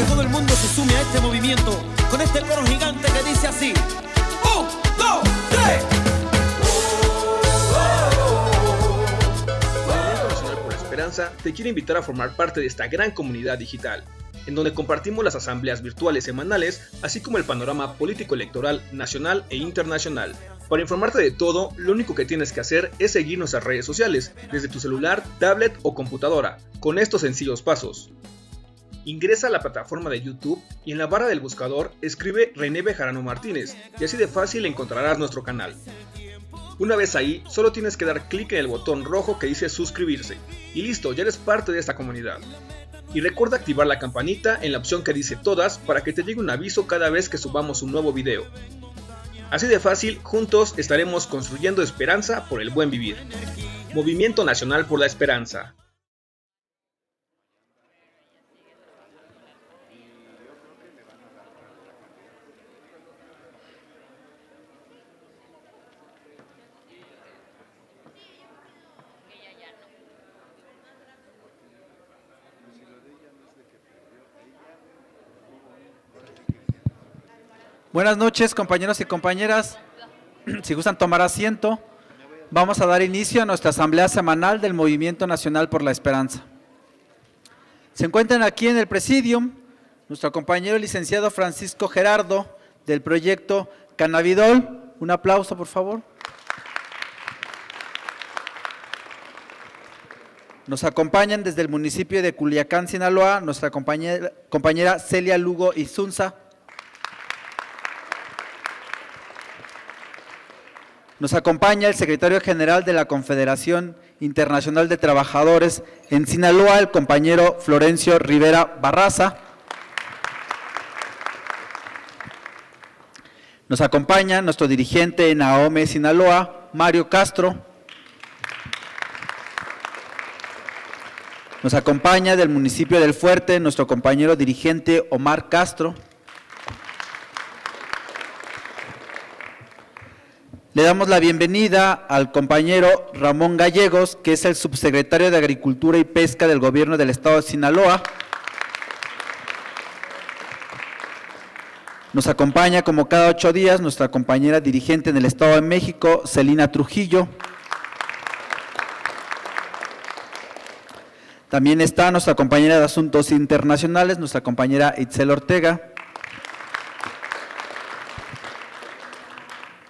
que todo el mundo se sume a este movimiento con este coro gigante que dice así: 1, 2, 3. Movimiento Nacional por la Esperanza te quiere invitar a formar parte de esta gran comunidad digital, en donde compartimos las asambleas virtuales semanales, así como el panorama político-electoral nacional e internacional. Para informarte de todo, lo único que tienes que hacer es seguir nuestras redes sociales, desde tu celular, tablet o computadora, con estos sencillos pasos. Ingresa a la plataforma de YouTube y en la barra del buscador escribe René Bejarano Martínez y así de fácil encontrarás nuestro canal. Una vez ahí, solo tienes que dar clic en el botón rojo que dice suscribirse y listo, ya eres parte de esta comunidad. Y recuerda activar la campanita en la opción que dice todas para que te llegue un aviso cada vez que subamos un nuevo video. Así de fácil, juntos estaremos construyendo esperanza por el buen vivir. Movimiento Nacional por la Esperanza. Buenas noches, compañeros y compañeras. Si gustan tomar asiento, vamos a dar inicio a nuestra asamblea semanal del Movimiento Nacional por la Esperanza. Se encuentran aquí en el presidium nuestro compañero licenciado Francisco Gerardo del proyecto Cannabidol. Un aplauso, por favor. Nos acompañan desde el municipio de Culiacán, Sinaloa, nuestra compañera Celia Lugo Izunza. Nos acompaña el secretario general de la Confederación Internacional de Trabajadores en Sinaloa, el compañero Florencio Rivera Barraza. Nos acompaña nuestro dirigente en AOME Sinaloa, Mario Castro. Nos acompaña del municipio del Fuerte nuestro compañero dirigente Omar Castro. Le damos la bienvenida al compañero Ramón Gallegos, que es el subsecretario de Agricultura y Pesca del Gobierno del Estado de Sinaloa. Nos acompaña, como cada 8 días, nuestra compañera dirigente en el Estado de México, Celina Trujillo. También está nuestra compañera de Asuntos Internacionales, nuestra compañera Itzel Ortega.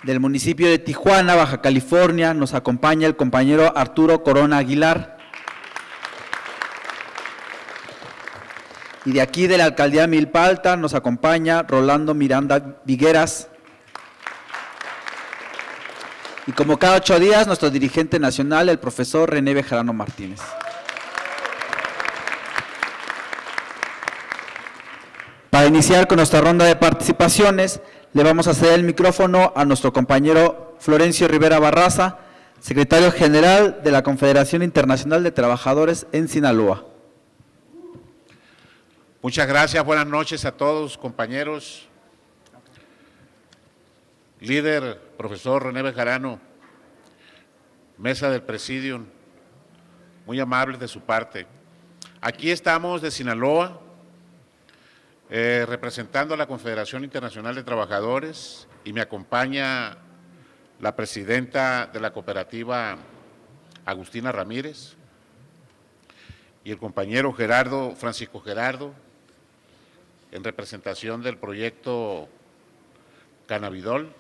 Del municipio de Tijuana, Baja California, nos acompaña el compañero Arturo Corona Aguilar. Y de aquí de la alcaldía de Milpa Alta nos acompaña Rolando Miranda Vigueras. Y como cada 8 días, nuestro dirigente nacional, el profesor René Bejarano Martínez. Para iniciar con nuestra ronda de participaciones, le vamos a ceder el micrófono a nuestro compañero Florencio Rivera Barraza, secretario general de la Confederación Internacional de Trabajadores en Sinaloa. Muchas gracias, buenas noches a todos, compañeros. Líder, profesor René Bejarano, mesa del presidium, muy amables de su parte. Aquí estamos de Sinaloa, representando a la Confederación Internacional de Trabajadores, y me acompaña la presidenta de la cooperativa, Agustina Ramírez, y el compañero Francisco Gerardo, en representación del proyecto Cannabidol,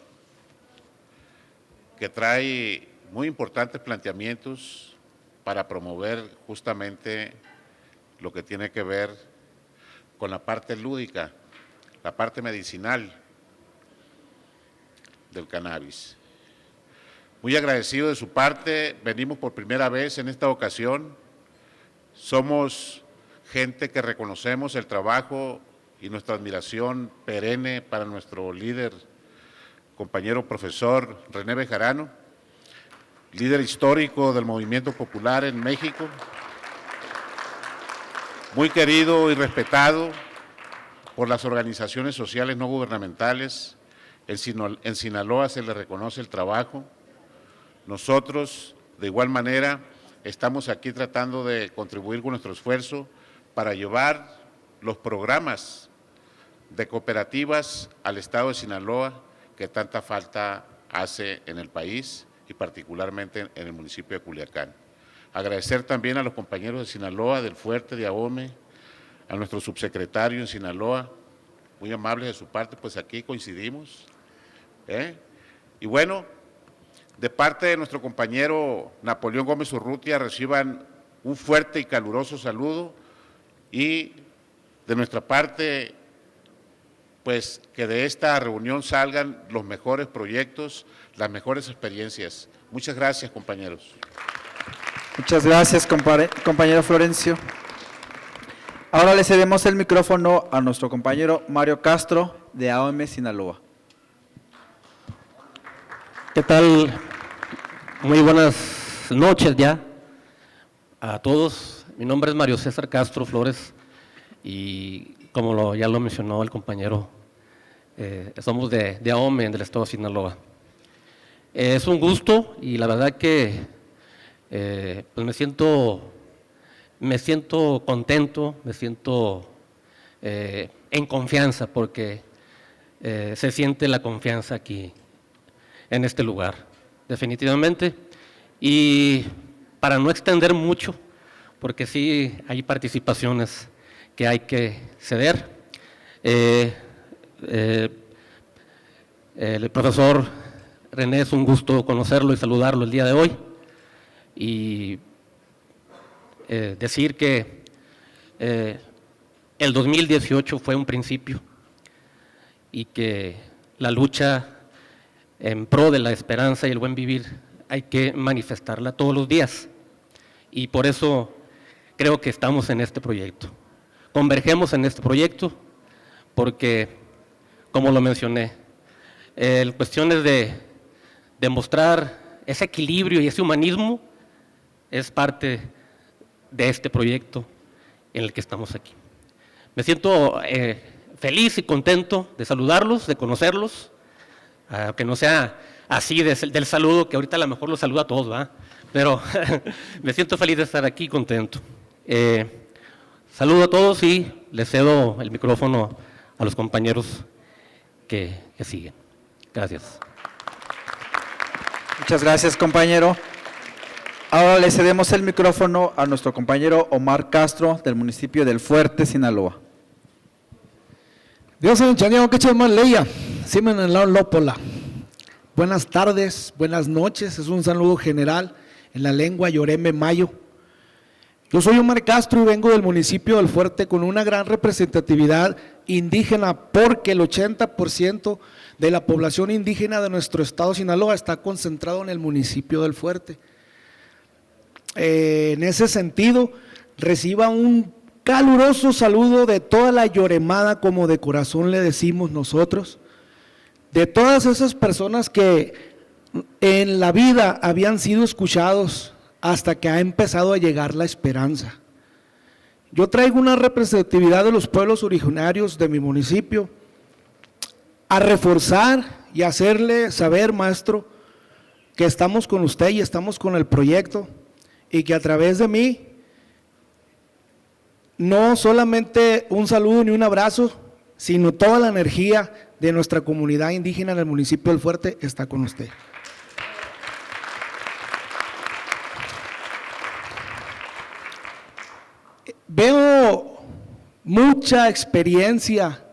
que trae muy importantes planteamientos para promover justamente lo que tiene que ver con la parte lúdica, la parte medicinal del cannabis. Muy agradecido de su parte, venimos por primera vez en esta ocasión, somos gente que reconocemos el trabajo y nuestra admiración perenne para nuestro líder, compañero profesor René Bejarano, líder histórico del movimiento popular en México, muy querido y respetado por las organizaciones sociales no gubernamentales. En Sinaloa se le reconoce el trabajo. Nosotros, de igual manera, estamos aquí tratando de contribuir con nuestro esfuerzo para llevar los programas de cooperativas al estado de Sinaloa que tanta falta hace en el país y particularmente en el municipio de Culiacán. Agradecer también a los compañeros de Sinaloa, del Fuerte, de AOME, a nuestro subsecretario en Sinaloa, muy amables de su parte, pues aquí coincidimos. Y bueno, de parte de nuestro compañero Napoleón Gómez Urrutia, reciban un fuerte y caluroso saludo y de nuestra parte, pues que de esta reunión salgan los mejores proyectos, las mejores experiencias. Muchas gracias, compañeros. Muchas gracias, compañero Florencio. Ahora le cedemos el micrófono a nuestro compañero Mario Castro, de AOME Sinaloa. ¿Qué tal? Muy buenas noches ya a todos. Mi nombre es Mario César Castro Flores y como ya lo mencionó el compañero, somos de AOME, del estado de Sinaloa. Es un gusto y la verdad que pues me siento contento, me siento en confianza porque se siente la confianza aquí en este lugar, definitivamente. Y para no extender mucho, porque sí hay participaciones que hay que ceder, el profesor René, es un gusto conocerlo y saludarlo el día de hoy y decir que el 2018 fue un principio y que la lucha en pro de la esperanza y el buen vivir hay que manifestarla todos los días y por eso creo que estamos en este proyecto. Convergemos en este proyecto porque, como lo mencioné, cuestiones de demostrar ese equilibrio y ese humanismo es parte de este proyecto en el que estamos aquí. Me siento feliz y contento de saludarlos, de conocerlos, que no sea así del saludo, que ahorita a lo mejor los saludo a todos, ¿verdad? Pero me siento feliz de estar aquí, contento. Saludo a todos y les cedo el micrófono a los compañeros que siguen. Gracias. Muchas gracias, compañero. Ahora le cedemos el micrófono a nuestro compañero Omar Castro, del municipio del Fuerte, Sinaloa. Dios en Chaneo, que echas más leya, simen en la Lópola. Buenas tardes, buenas noches, es un saludo general en la lengua Yoreme Mayo. Yo soy Omar Castro y vengo del municipio del Fuerte con una gran representatividad indígena porque el 80% de la población indígena de nuestro estado Sinaloa está concentrado en el municipio del Fuerte. En ese sentido, reciba un caluroso saludo de toda la yoremada, como de corazón le decimos nosotros, de todas esas personas que en la vida habían sido escuchados hasta que ha empezado a llegar la esperanza. Yo traigo una representatividad de los pueblos originarios de mi municipio a reforzar y hacerle saber, maestro, que estamos con usted y estamos con el proyecto y que a través de mí, no solamente un saludo ni un abrazo, sino toda la energía de nuestra comunidad indígena en el municipio del Fuerte está con usted. Veo mucha experiencia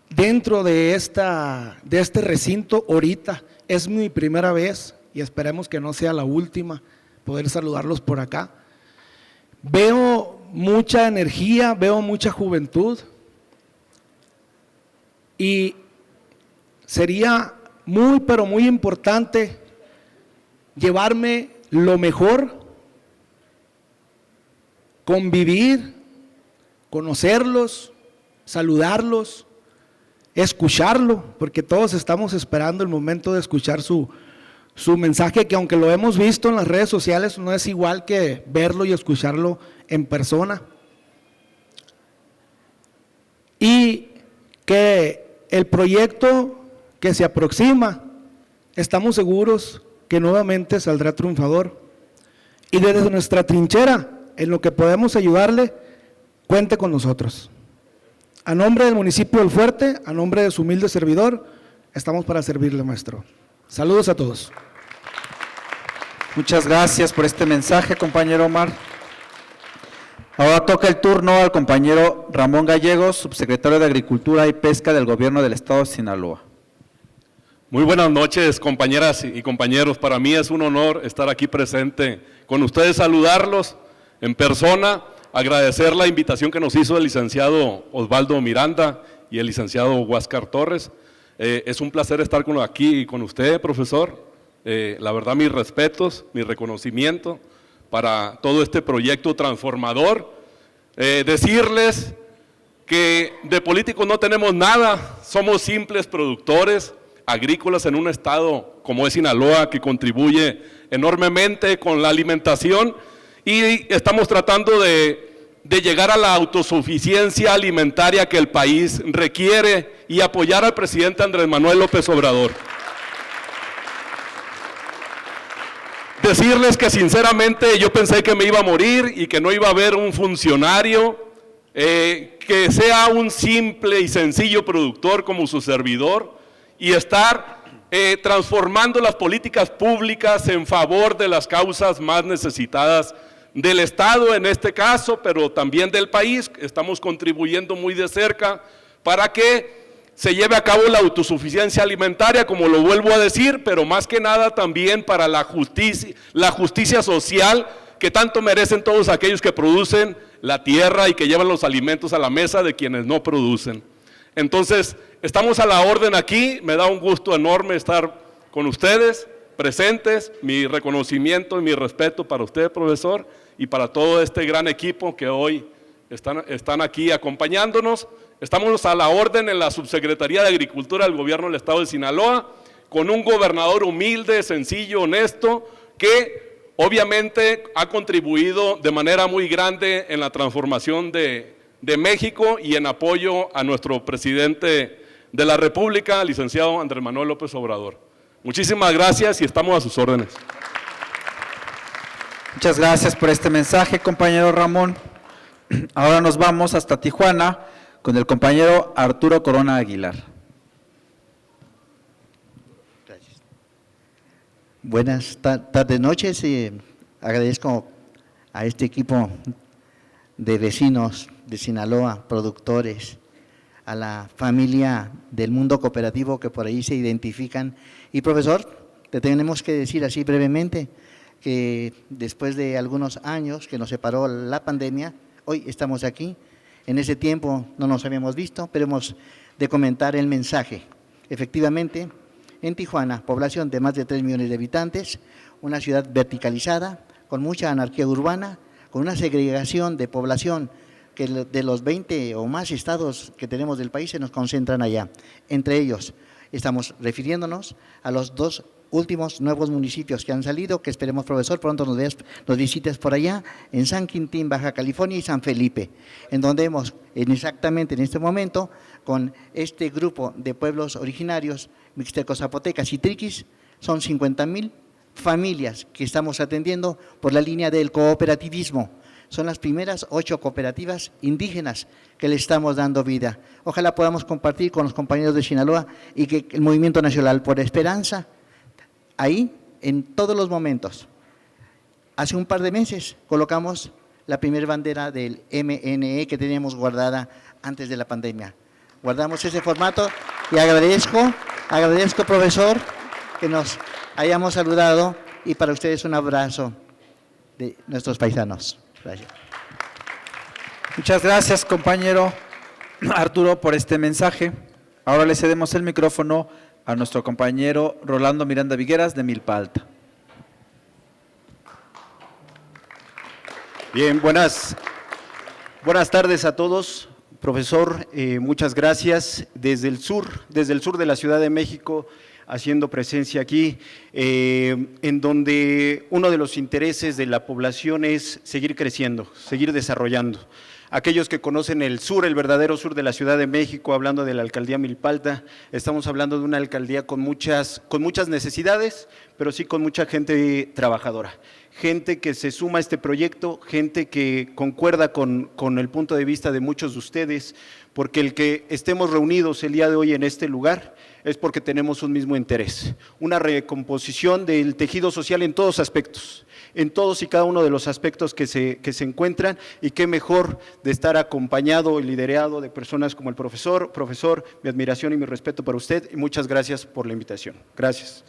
dentro de este recinto ahorita. Es mi primera vez y esperemos que no sea la última poder saludarlos por acá. Veo mucha energía, veo mucha juventud y sería muy, pero muy importante llevarme lo mejor, convivir, conocerlos, saludarlos, escucharlo, porque todos estamos esperando el momento de escuchar su mensaje, que aunque lo hemos visto en las redes sociales, no es igual que verlo y escucharlo en persona. Y que el proyecto que se aproxima, estamos seguros que nuevamente saldrá triunfador. Y desde nuestra trinchera, en lo que podemos ayudarle, cuente con nosotros. A nombre del municipio del Fuerte, a nombre de su humilde servidor, estamos para servirle, maestro. Saludos a todos. Muchas gracias por este mensaje, compañero Omar. Ahora toca el turno al compañero Ramón Gallegos, subsecretario de Agricultura y Pesca del Gobierno del Estado de Sinaloa. Muy buenas noches, compañeras y compañeros. Para mí es un honor estar aquí presente con ustedes, saludarlos en persona, agradecer la invitación que nos hizo el licenciado Osvaldo Miranda y el licenciado Huáscar Torres. Es un placer estar aquí con usted, profesor. La verdad, mis respetos, mi reconocimiento para todo este proyecto transformador. Decirles que de políticos no tenemos nada, somos simples productores agrícolas en un estado como es Sinaloa, que contribuye enormemente con la alimentación, y estamos tratando de llegar a la autosuficiencia alimentaria que el país requiere y apoyar al presidente Andrés Manuel López Obrador. Decirles que sinceramente yo pensé que me iba a morir y que no iba a haber un funcionario que sea un simple y sencillo productor como su servidor y estar transformando las políticas públicas en favor de las causas más necesitadas del Estado en este caso, pero también del país. Estamos contribuyendo muy de cerca para que se lleve a cabo la autosuficiencia alimentaria, como lo vuelvo a decir, pero más que nada también para la justicia social que tanto merecen todos aquellos que producen la tierra y que llevan los alimentos a la mesa de quienes no producen. Entonces, estamos a la orden aquí, me da un gusto enorme estar con ustedes, presentes, mi reconocimiento y mi respeto para usted, profesor, y para todo este gran equipo que hoy están aquí acompañándonos. Estamos a la orden en la Subsecretaría de Agricultura del Gobierno del Estado de Sinaloa, con un gobernador humilde, sencillo, honesto, que obviamente ha contribuido de manera muy grande en la transformación de México y en apoyo a nuestro presidente de la República, licenciado Andrés Manuel López Obrador. Muchísimas gracias y estamos a sus órdenes. Muchas gracias por este mensaje, compañero Ramón. Ahora nos vamos hasta Tijuana con el compañero Arturo Corona Aguilar. Gracias. Buenas tardes, noches. Agradezco a este equipo de vecinos de Sinaloa, productores, a la familia del mundo cooperativo que por ahí se identifican. Y profesor, te tenemos que decir así brevemente que después de algunos años que nos separó la pandemia, hoy estamos aquí. En ese tiempo no nos habíamos visto, pero hemos de comentar el mensaje. Efectivamente, en Tijuana, población de más de 3 millones de habitantes, una ciudad verticalizada, con mucha anarquía urbana, con una segregación de población que de los 20 o más estados que tenemos del país se nos concentran allá. Entre ellos, estamos refiriéndonos a los 2 últimos nuevos municipios que han salido, que esperemos, profesor, pronto nos visites por allá, en San Quintín, Baja California, y San Felipe, en donde hemos, exactamente en este momento, con este grupo de pueblos originarios, mixtecos, zapotecas y triquis, son 50,000 familias que estamos atendiendo por la línea del cooperativismo. Son las primeras 8 cooperativas indígenas que le estamos dando vida. Ojalá podamos compartir con los compañeros de Sinaloa y que el Movimiento Nacional por Esperanza, ahí, en todos los momentos. Hace un par de meses colocamos la primera bandera del MNE que teníamos guardada antes de la pandemia. Guardamos ese formato y agradezco, profesor, que nos hayamos saludado, y para ustedes un abrazo de nuestros paisanos. Gracias. Muchas gracias, compañero Arturo, por este mensaje. Ahora le cedemos el micrófono a nuestro compañero Rolando Miranda Vigueras, de Milpa Alta. Bien, buenas tardes a todos. Profesor, muchas gracias. Desde el sur de la Ciudad de México, haciendo presencia aquí, en donde uno de los intereses de la población es seguir creciendo, seguir desarrollando. Aquellos que conocen el sur, el verdadero sur de la Ciudad de México, hablando de la alcaldía Milpa Alta, estamos hablando de una alcaldía con muchas necesidades, pero sí con mucha gente trabajadora. gente que se suma a este proyecto, gente que concuerda con el punto de vista de muchos de ustedes, porque el que estemos reunidos el día de hoy en este lugar es porque tenemos un mismo interés, una recomposición del tejido social en todos aspectos, en todos y cada uno de los aspectos que se encuentran, y qué mejor de estar acompañado y liderado de personas como el profesor. Profesor, mi admiración y mi respeto para usted, y muchas gracias por la invitación. Gracias.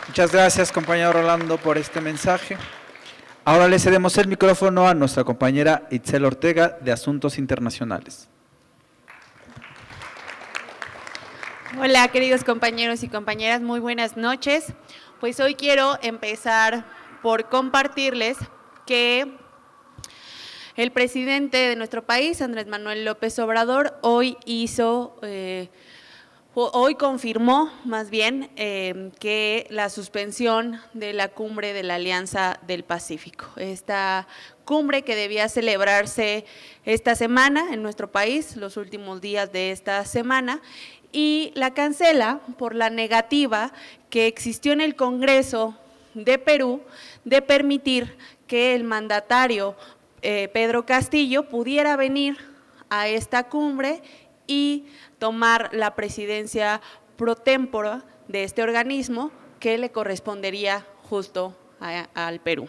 Muchas gracias, compañero Rolando, por este mensaje. Ahora le cedemos el micrófono a nuestra compañera Itzel Ortega, de Asuntos Internacionales. Hola, queridos compañeros y compañeras, muy buenas noches. Pues hoy quiero empezar por compartirles que el presidente de nuestro país, Andrés Manuel López Obrador, hoy confirmó más bien que la suspensión de la cumbre de la Alianza del Pacífico. Esta cumbre que debía celebrarse esta semana en nuestro país, los últimos días de esta semana, y la cancela por la negativa que existió en el Congreso de Perú de permitir que el mandatario Pedro Castillo pudiera venir a esta cumbre y tomar la presidencia pro tempore de este organismo que le correspondería justo al Perú.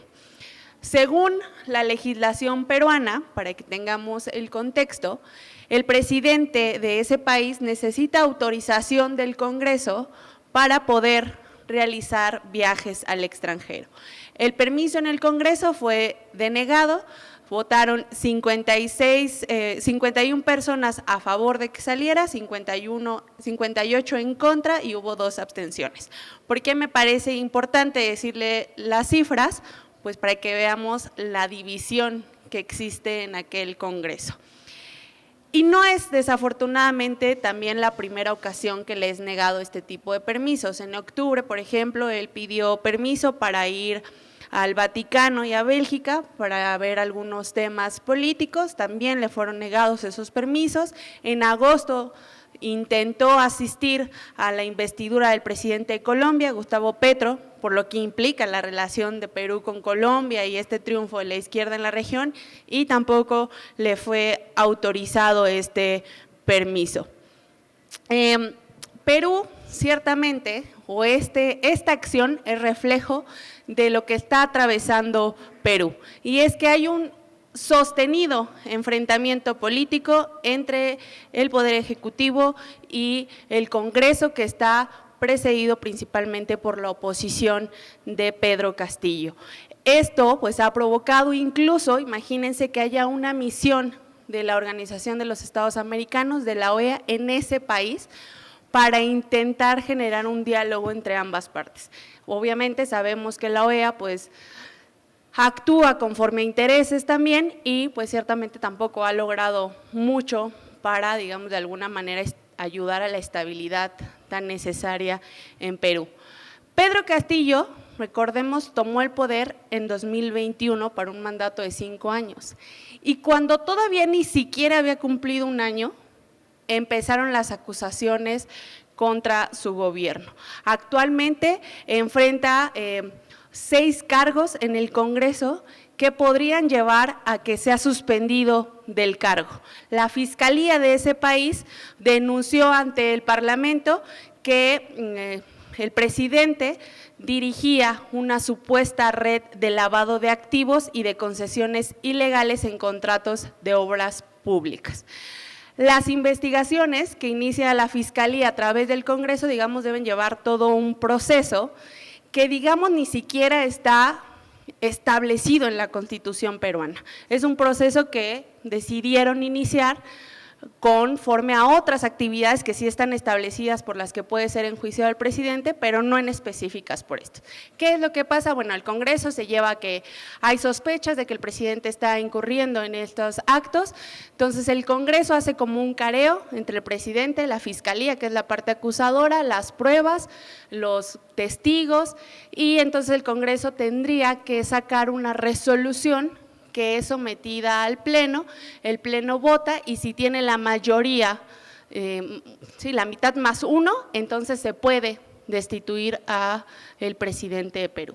Según la legislación peruana, para que tengamos el contexto, el presidente de ese país necesita autorización del Congreso para poder realizar viajes al extranjero. El permiso en el Congreso fue denegado. Votaron 51 personas a favor de que saliera, 58 en contra y hubo 2 abstenciones. ¿Por qué me parece importante decirle las cifras? Pues para que veamos la división que existe en aquel Congreso. Y no es desafortunadamente también la primera ocasión que le es negado este tipo de permisos. En octubre, por ejemplo, él pidió permiso para ir al Vaticano y a Bélgica para ver algunos temas políticos, también le fueron negados esos permisos. En agosto intentó asistir a la investidura del presidente de Colombia, Gustavo Petro, por lo que implica la relación de Perú con Colombia y este triunfo de la izquierda en la región, y tampoco le fue autorizado este permiso. Perú, ciertamente, o esta acción es reflejo de lo que está atravesando Perú, y es que hay un sostenido enfrentamiento político entre el Poder Ejecutivo y el Congreso, que está precedido principalmente por la oposición de Pedro Castillo. Esto pues ha provocado incluso, imagínense que haya una misión de la Organización de los Estados Americanos, de la OEA, en ese país, para intentar generar un diálogo entre ambas partes. Obviamente sabemos que la OEA pues actúa conforme a intereses también, y pues ciertamente tampoco ha logrado mucho para, digamos, de alguna manera ayudar a la estabilidad tan necesaria en Perú. Pedro Castillo, recordemos, tomó el poder en 2021 para un mandato de 5 años, y cuando todavía ni siquiera había cumplido un año, empezaron las acusaciones contra su gobierno. Actualmente enfrenta 6 cargos en el Congreso que podrían llevar a que sea suspendido del cargo. La Fiscalía de ese país denunció ante el Parlamento que el presidente dirigía una supuesta red de lavado de activos y de concesiones ilegales en contratos de obras públicas. Las investigaciones que inicia la Fiscalía a través del Congreso, digamos, deben llevar todo un proceso que, digamos, ni siquiera está establecido en la Constitución peruana. Es un proceso que decidieron iniciar conforme a otras actividades que sí están establecidas por las que puede ser enjuiciado el presidente, pero no en específicas por esto. ¿Qué es lo que pasa? Bueno, el Congreso se lleva a que hay sospechas de que el presidente está incurriendo en estos actos, entonces el Congreso hace como un careo entre el presidente, la Fiscalía, que es la parte acusadora, las pruebas, los testigos, y entonces el Congreso tendría que sacar una resolución que es sometida al Pleno, el Pleno vota, y si tiene la mayoría, la mitad más 1, entonces se puede destituir a el presidente de Perú.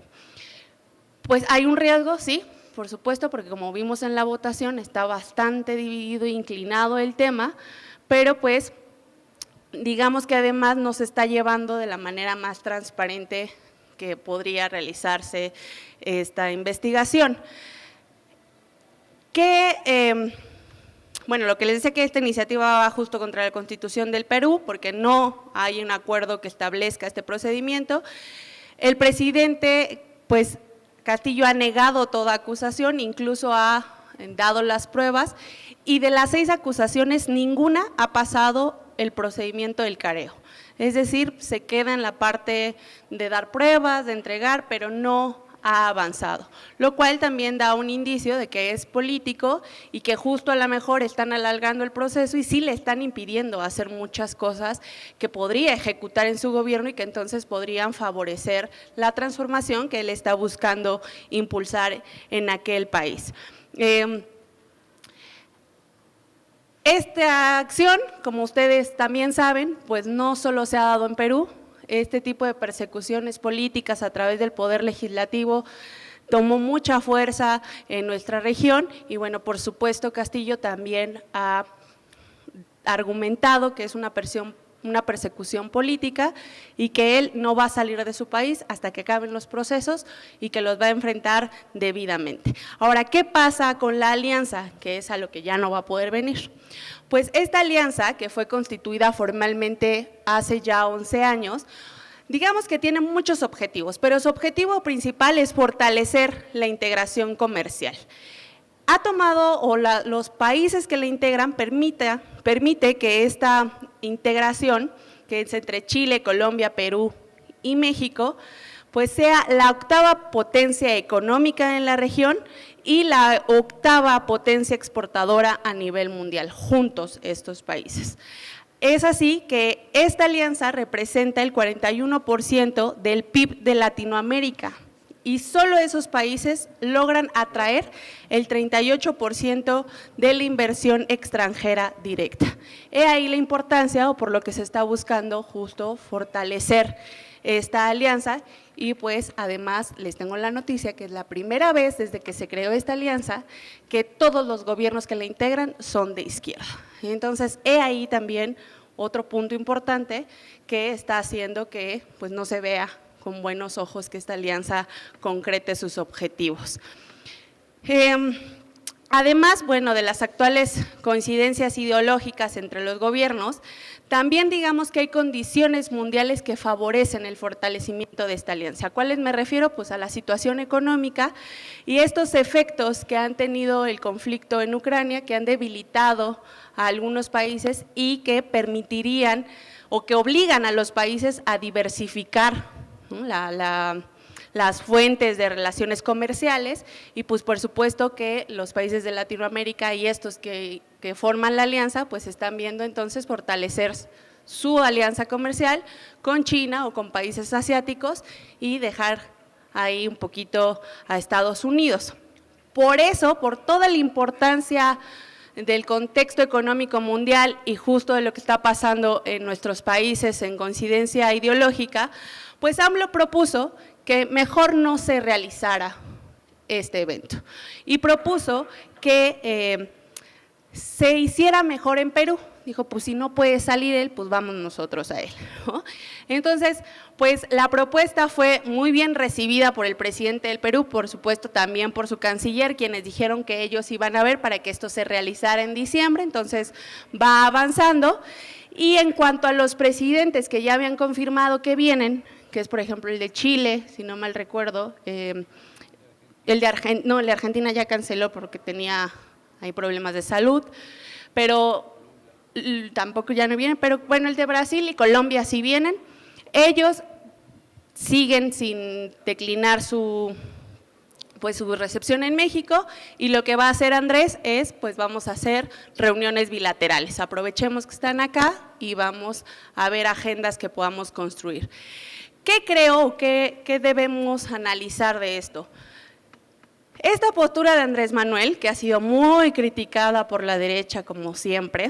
Pues hay un riesgo, sí, por supuesto, porque como vimos en la votación está bastante dividido e inclinado el tema, pero pues digamos que además nos está llevando de la manera más transparente que podría realizarse esta investigación. Bueno, lo que les decía, que esta iniciativa va justo contra la Constitución del Perú, porque no hay un acuerdo que establezca este procedimiento. El presidente, pues Castillo, ha negado toda acusación, incluso ha dado las pruebas, y de las 6 acusaciones ninguna ha pasado el procedimiento del careo. Es decir, se queda en la parte de dar pruebas, de entregar, pero no ha avanzado, lo cual también da un indicio de que es político y que justo a lo mejor están alargando el proceso y sí le están impidiendo hacer muchas cosas que podría ejecutar en su gobierno y que entonces podrían favorecer la transformación que él está buscando impulsar en aquel país. Esta acción, como ustedes también saben, pues no solo se ha dado en Perú. Este tipo de persecuciones políticas a través del Poder Legislativo tomó mucha fuerza en nuestra región y bueno, por supuesto Castillo también ha argumentado que es una persecución política y que él no va a salir de su país hasta que acaben los procesos y que los va a enfrentar debidamente. Ahora, ¿qué pasa con la alianza? Que es a lo que ya no va a poder venir. Pues esta alianza, que fue constituida formalmente hace ya 11 años, digamos que tiene muchos objetivos, pero su objetivo principal es fortalecer la integración comercial. Ha tomado, o los países que la integran, permite que esta integración, que es entre Chile, Colombia, Perú y México, pues sea la 8ª potencia económica en la región y la 8ª potencia exportadora a nivel mundial, juntos estos países. Es así que esta alianza representa el 41% del PIB de Latinoamérica y solo esos países logran atraer el 38% de la inversión extranjera directa. He ahí la importancia, o por lo que se está buscando justo fortalecer esta alianza. Y pues además les tengo la noticia que es la primera vez desde que se creó esta alianza que todos los gobiernos que la integran son de izquierda. Entonces, he ahí también otro punto importante que está haciendo que pues no se vea con buenos ojos que esta alianza concrete sus objetivos. Además, bueno, de las actuales coincidencias ideológicas entre los gobiernos, también digamos que hay condiciones mundiales que favorecen el fortalecimiento de esta alianza. ¿A cuáles me refiero? Pues a la situación económica y estos efectos que han tenido el conflicto en Ucrania, que han debilitado a algunos países y que permitirían o que obligan a los países a diversificar, ¿no?, las fuentes de relaciones comerciales y pues por supuesto que los países de Latinoamérica y estos que forman la alianza pues están viendo entonces fortalecer su alianza comercial con China o con países asiáticos y dejar ahí un poquito a Estados Unidos. Por eso, por toda la importancia del contexto económico mundial y justo de lo que está pasando en nuestros países en coincidencia ideológica, pues AMLO propuso que mejor no se realizara este evento y propuso que se hiciera mejor en Perú. Dijo, pues si no puede salir él, pues vamos nosotros a él, ¿no? Entonces, pues la propuesta fue muy bien recibida por el presidente del Perú, por supuesto también por su canciller, quienes dijeron que ellos iban a ver para que esto se realizara en diciembre, entonces va avanzando. Y en cuanto a los presidentes que ya habían confirmado que vienen, que es por ejemplo el de Chile, si no mal recuerdo, el de Argentina ya canceló porque tenía ahí problemas de salud, pero tampoco ya no vienen, pero bueno, el de Brasil y Colombia sí vienen. Ellos siguen sin declinar su recepción en México y lo que va a hacer Andrés es, pues vamos a hacer reuniones bilaterales. Aprovechemos que están acá y vamos a ver agendas que podamos construir. ¿Qué creo que debemos analizar de esto? Esta postura de Andrés Manuel, que ha sido muy criticada por la derecha como siempre,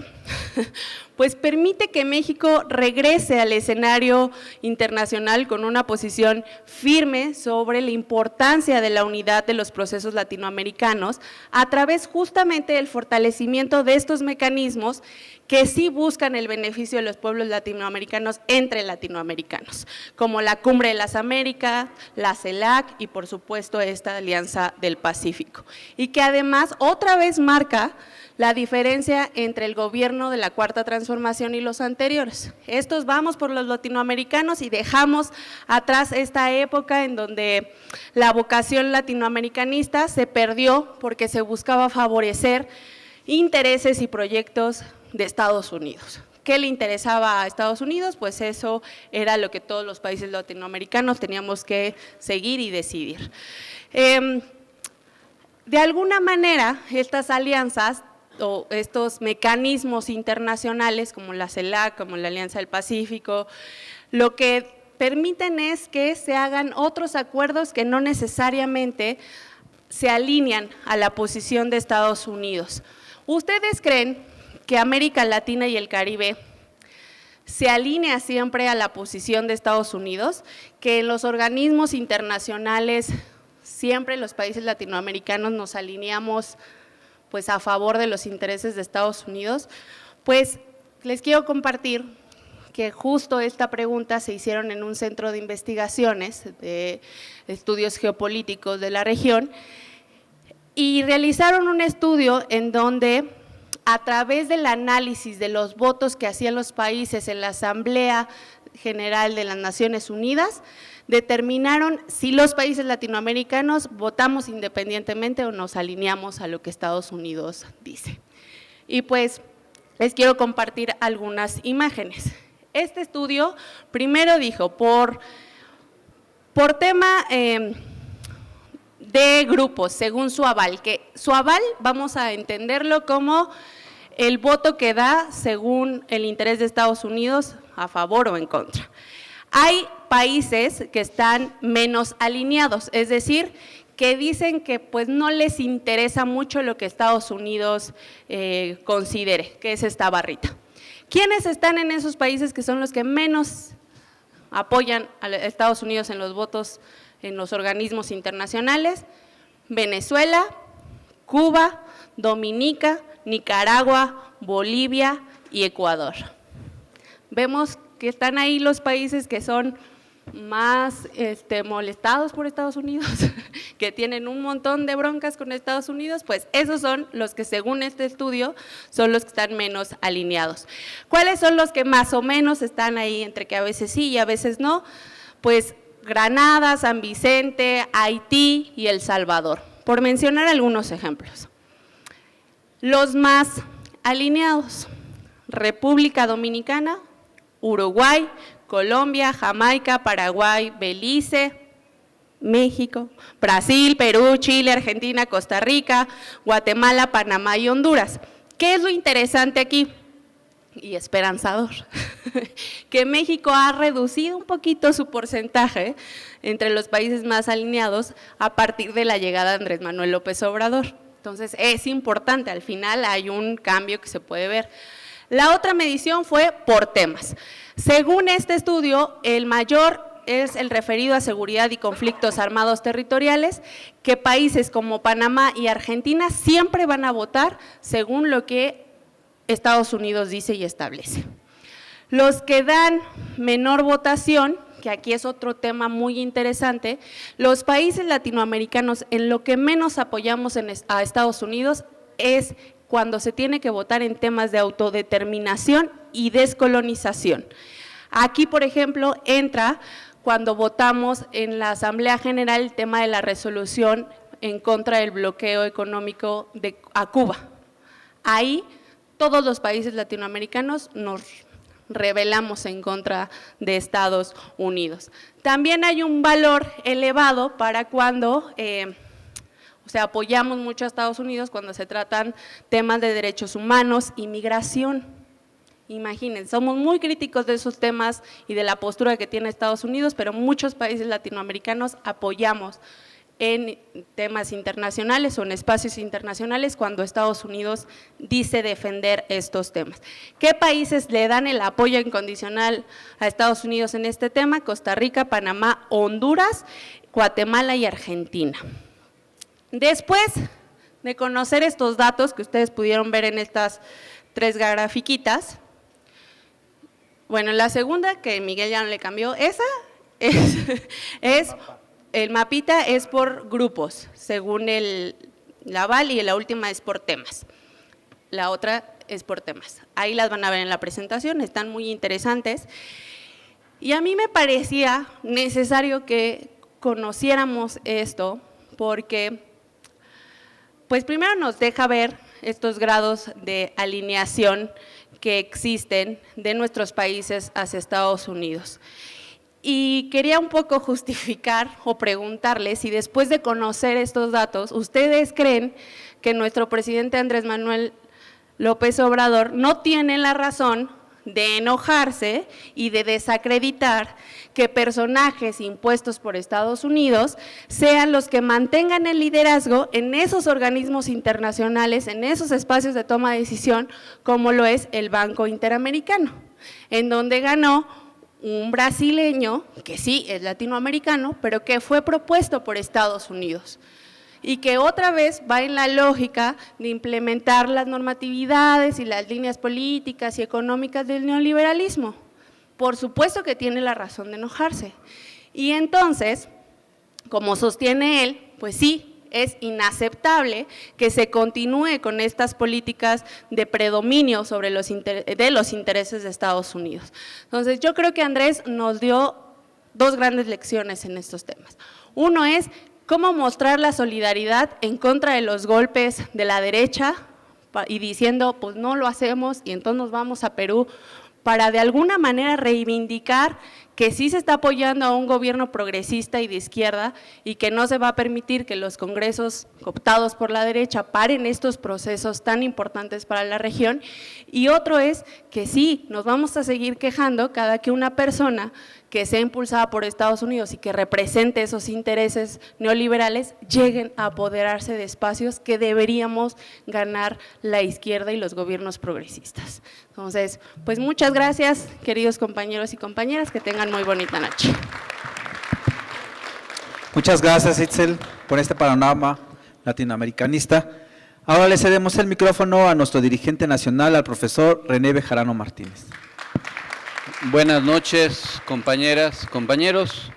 pues permite que México regrese al escenario internacional con una posición firme sobre la importancia de la unidad de los procesos latinoamericanos a través justamente del fortalecimiento de estos mecanismos que sí buscan el beneficio de los pueblos latinoamericanos entre latinoamericanos, como la Cumbre de las Américas, la CELAC y por supuesto esta Alianza del Pacífico. Y que además otra vez marca la diferencia entre el gobierno de la Cuarta Transformación y los anteriores. Estos vamos por los latinoamericanos y dejamos atrás esta época en donde la vocación latinoamericanista se perdió porque se buscaba favorecer intereses y proyectos de Estados Unidos. ¿Qué le interesaba a Estados Unidos? Pues eso era lo que todos los países latinoamericanos teníamos que seguir y decidir. De alguna manera, estas alianzas o estos mecanismos internacionales como la CELAC, como la Alianza del Pacífico, lo que permiten es que se hagan otros acuerdos que no necesariamente se alinean a la posición de Estados Unidos. ¿Ustedes creen que América Latina y el Caribe se alinea siempre a la posición de Estados Unidos, que en los organismos internacionales siempre los países latinoamericanos nos alineamos pues a favor de los intereses de Estados Unidos? Pues les quiero compartir que justo esta pregunta se hicieron en un centro de investigaciones de estudios geopolíticos de la región y realizaron un estudio en donde a través del análisis de los votos que hacían los países en la Asamblea General de las Naciones Unidas, determinaron si los países latinoamericanos votamos independientemente o nos alineamos a lo que Estados Unidos dice. Y pues les quiero compartir algunas imágenes. Este estudio primero dijo por tema de grupos, según su aval, que su aval vamos a entenderlo como el voto que da según el interés de Estados Unidos a favor o en contra. Hay países que están menos alineados, es decir, que dicen que pues no les interesa mucho lo que Estados Unidos considere, que es esta barrita. ¿Quiénes están en esos países que son los que menos apoyan a Estados Unidos en los votos en los organismos internacionales? Venezuela, Cuba, Dominica, Nicaragua, Bolivia y Ecuador. Vemos que están ahí los países que son más molestados por Estados Unidos, que tienen un montón de broncas con Estados Unidos, pues esos son los que según este estudio son los que están menos alineados. ¿Cuáles son los que más o menos están ahí entre que a veces sí y a veces no? Pues Granada, San Vicente, Haití y El Salvador, por mencionar algunos ejemplos. Los más alineados: República Dominicana, Uruguay, Colombia, Jamaica, Paraguay, Belice, México, Brasil, Perú, Chile, Argentina, Costa Rica, Guatemala, Panamá y Honduras. ¿Qué es lo interesante aquí? Y esperanzador, que México ha reducido un poquito su porcentaje entre los países más alineados a partir de la llegada de Andrés Manuel López Obrador. Entonces es importante, al final hay un cambio que se puede ver. La otra medición fue por temas. Según este estudio, el mayor es el referido a seguridad y conflictos armados territoriales, que países como Panamá y Argentina siempre van a votar según lo que Estados Unidos dice y establece. Los que dan menor votación, que aquí es otro tema muy interesante, los países latinoamericanos en lo que menos apoyamos a Estados Unidos es cuando se tiene que votar en temas de autodeterminación y descolonización. Aquí, por ejemplo, entra cuando votamos en la Asamblea General el tema de la resolución en contra del bloqueo económico a Cuba. Ahí todos los países latinoamericanos nos rebelamos en contra de Estados Unidos. También hay un valor elevado para cuando apoyamos mucho a Estados Unidos cuando se tratan temas de derechos humanos y migración. Imaginen, somos muy críticos de esos temas y de la postura que tiene Estados Unidos, pero muchos países latinoamericanos apoyamos en temas internacionales o en espacios internacionales cuando Estados Unidos dice defender estos temas. ¿Qué países le dan el apoyo incondicional a Estados Unidos en este tema? Costa Rica, Panamá, Honduras, Guatemala y Argentina. Después de conocer estos datos que ustedes pudieron ver en estas 3 grafiquitas, bueno, la segunda, que Miguel ya no le cambió, esa es el mapita es por grupos, según la Aval, y la última es por temas. La otra es por temas. Ahí las van a ver en la presentación, están muy interesantes. Y a mí me parecía necesario que conociéramos esto porque, pues primero nos deja ver estos grados de alineación que existen de nuestros países hacia Estados Unidos. Y quería un poco justificar o preguntarles si después de conocer estos datos, ¿ustedes creen que nuestro presidente Andrés Manuel López Obrador no tiene la razón de enojarse y de desacreditar que personajes impuestos por Estados Unidos sean los que mantengan el liderazgo en esos organismos internacionales, en esos espacios de toma de decisión, como lo es el Banco Interamericano, en donde ganó un brasileño, que sí es latinoamericano, pero que fue propuesto por Estados Unidos y que otra vez va en la lógica de implementar las normatividades y las líneas políticas y económicas del neoliberalismo. Por supuesto que tiene la razón de enojarse. Y entonces, como sostiene él, pues sí, es inaceptable que se continúe con estas políticas de predominio sobre los intereses de Estados Unidos. Entonces, yo creo que Andrés nos dio 2 grandes lecciones en estos temas. Uno es cómo mostrar la solidaridad en contra de los golpes de la derecha y diciendo, pues no lo hacemos y entonces nos vamos a Perú para de alguna manera reivindicar que sí se está apoyando a un gobierno progresista y de izquierda y que no se va a permitir que los congresos cooptados por la derecha paren estos procesos tan importantes para la región. Y otro es que sí, nos vamos a seguir quejando cada que una persona que sea impulsada por Estados Unidos y que represente esos intereses neoliberales lleguen a apoderarse de espacios que deberíamos ganar la izquierda y los gobiernos progresistas. Entonces, pues muchas gracias, queridos compañeros y compañeras, que tengan muy bonita noche. Muchas gracias, Itzel, por este panorama latinoamericanista. Ahora le cedemos el micrófono a nuestro dirigente nacional, al profesor René Bejarano Martínez. Buenas noches, compañeras, compañeros.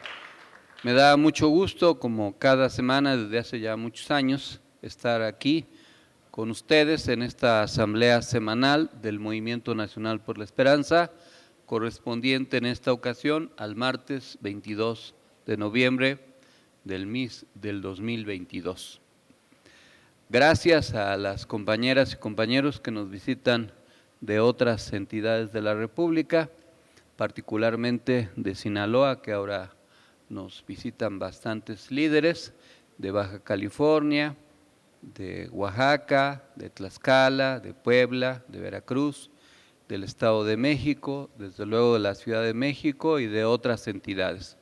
Me da mucho gusto, como cada semana desde hace ya muchos años, estar aquí con ustedes en esta asamblea semanal del Movimiento Nacional por la Esperanza, correspondiente en esta ocasión al martes 22 de noviembre del 2022. Gracias a las compañeras y compañeros que nos visitan de otras entidades de la República, particularmente de Sinaloa, que ahora nos visitan bastantes líderes, de Baja California, de Oaxaca, de Tlaxcala, de Puebla, de Veracruz, del Estado de México, desde luego de la Ciudad de México y de otras entidades.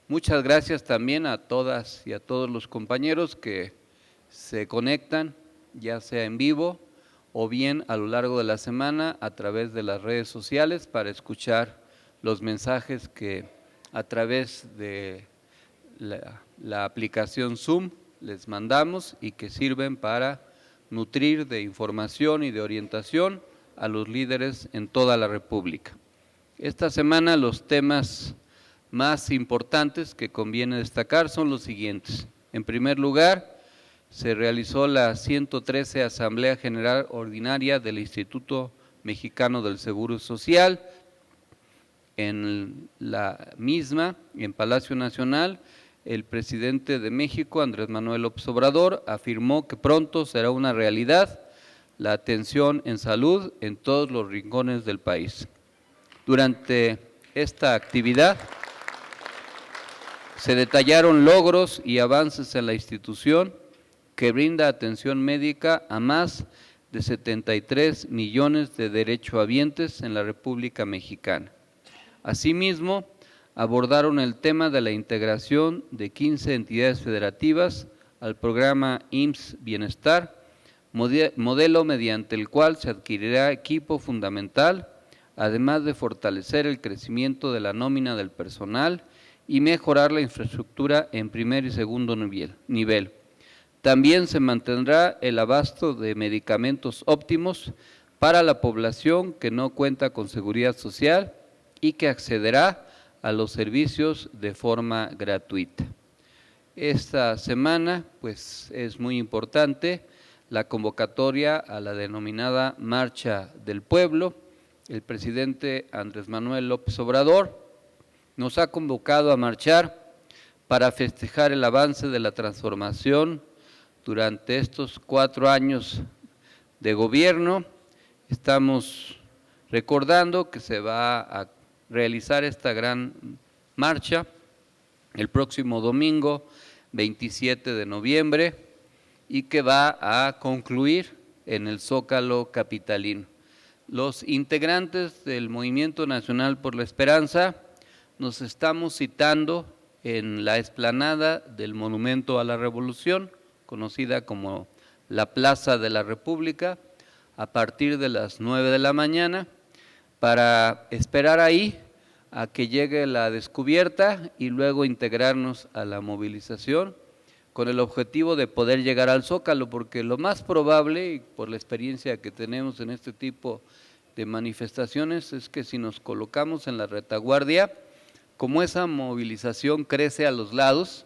Muchas gracias también a todas y a todos los compañeros que se conectan, ya sea en vivo o bien a lo largo de la semana a través de las redes sociales para escuchar los mensajes que a través de la aplicación Zoom les mandamos y que sirven para nutrir de información y de orientación a los líderes en toda la República. Esta semana los temas más importantes que conviene destacar son los siguientes. En primer lugar, se realizó la 113 Asamblea General Ordinaria del Instituto Mexicano del Seguro Social. En la misma, en Palacio Nacional, el presidente de México, Andrés Manuel López Obrador, afirmó que pronto será una realidad la atención en salud en todos los rincones del país. Durante esta actividad se detallaron logros y avances en la institución que brinda atención médica a más de 73 millones de derechohabientes en la República Mexicana. Asimismo, abordaron el tema de la integración de 15 entidades federativas al programa IMSS Bienestar, modelo mediante el cual se adquirirá equipo fundamental, además de fortalecer el crecimiento de la nómina del personal y mejorar la infraestructura en primer y segundo nivel. También se mantendrá el abasto de medicamentos óptimos para la población que no cuenta con seguridad social y que accederá a los servicios de forma gratuita. Esta semana, pues, es muy importante la convocatoria a la denominada Marcha del Pueblo. El presidente Andrés Manuel López Obrador nos ha convocado a marchar para festejar el avance de la transformación durante estos 4 años de gobierno. Estamos recordando que se va a realizar esta gran marcha el próximo domingo 27 de noviembre y que va a concluir en el Zócalo capitalino. Los integrantes del Movimiento Nacional por la Esperanza nos estamos citando en la explanada del Monumento a la Revolución, conocida como la Plaza de la República, a partir de las 9 de la mañana, para esperar ahí a que llegue la descubierta y luego integrarnos a la movilización con el objetivo de poder llegar al Zócalo, porque lo más probable, y por la experiencia que tenemos en este tipo de manifestaciones, es que si nos colocamos en la retaguardia, como esa movilización crece a los lados,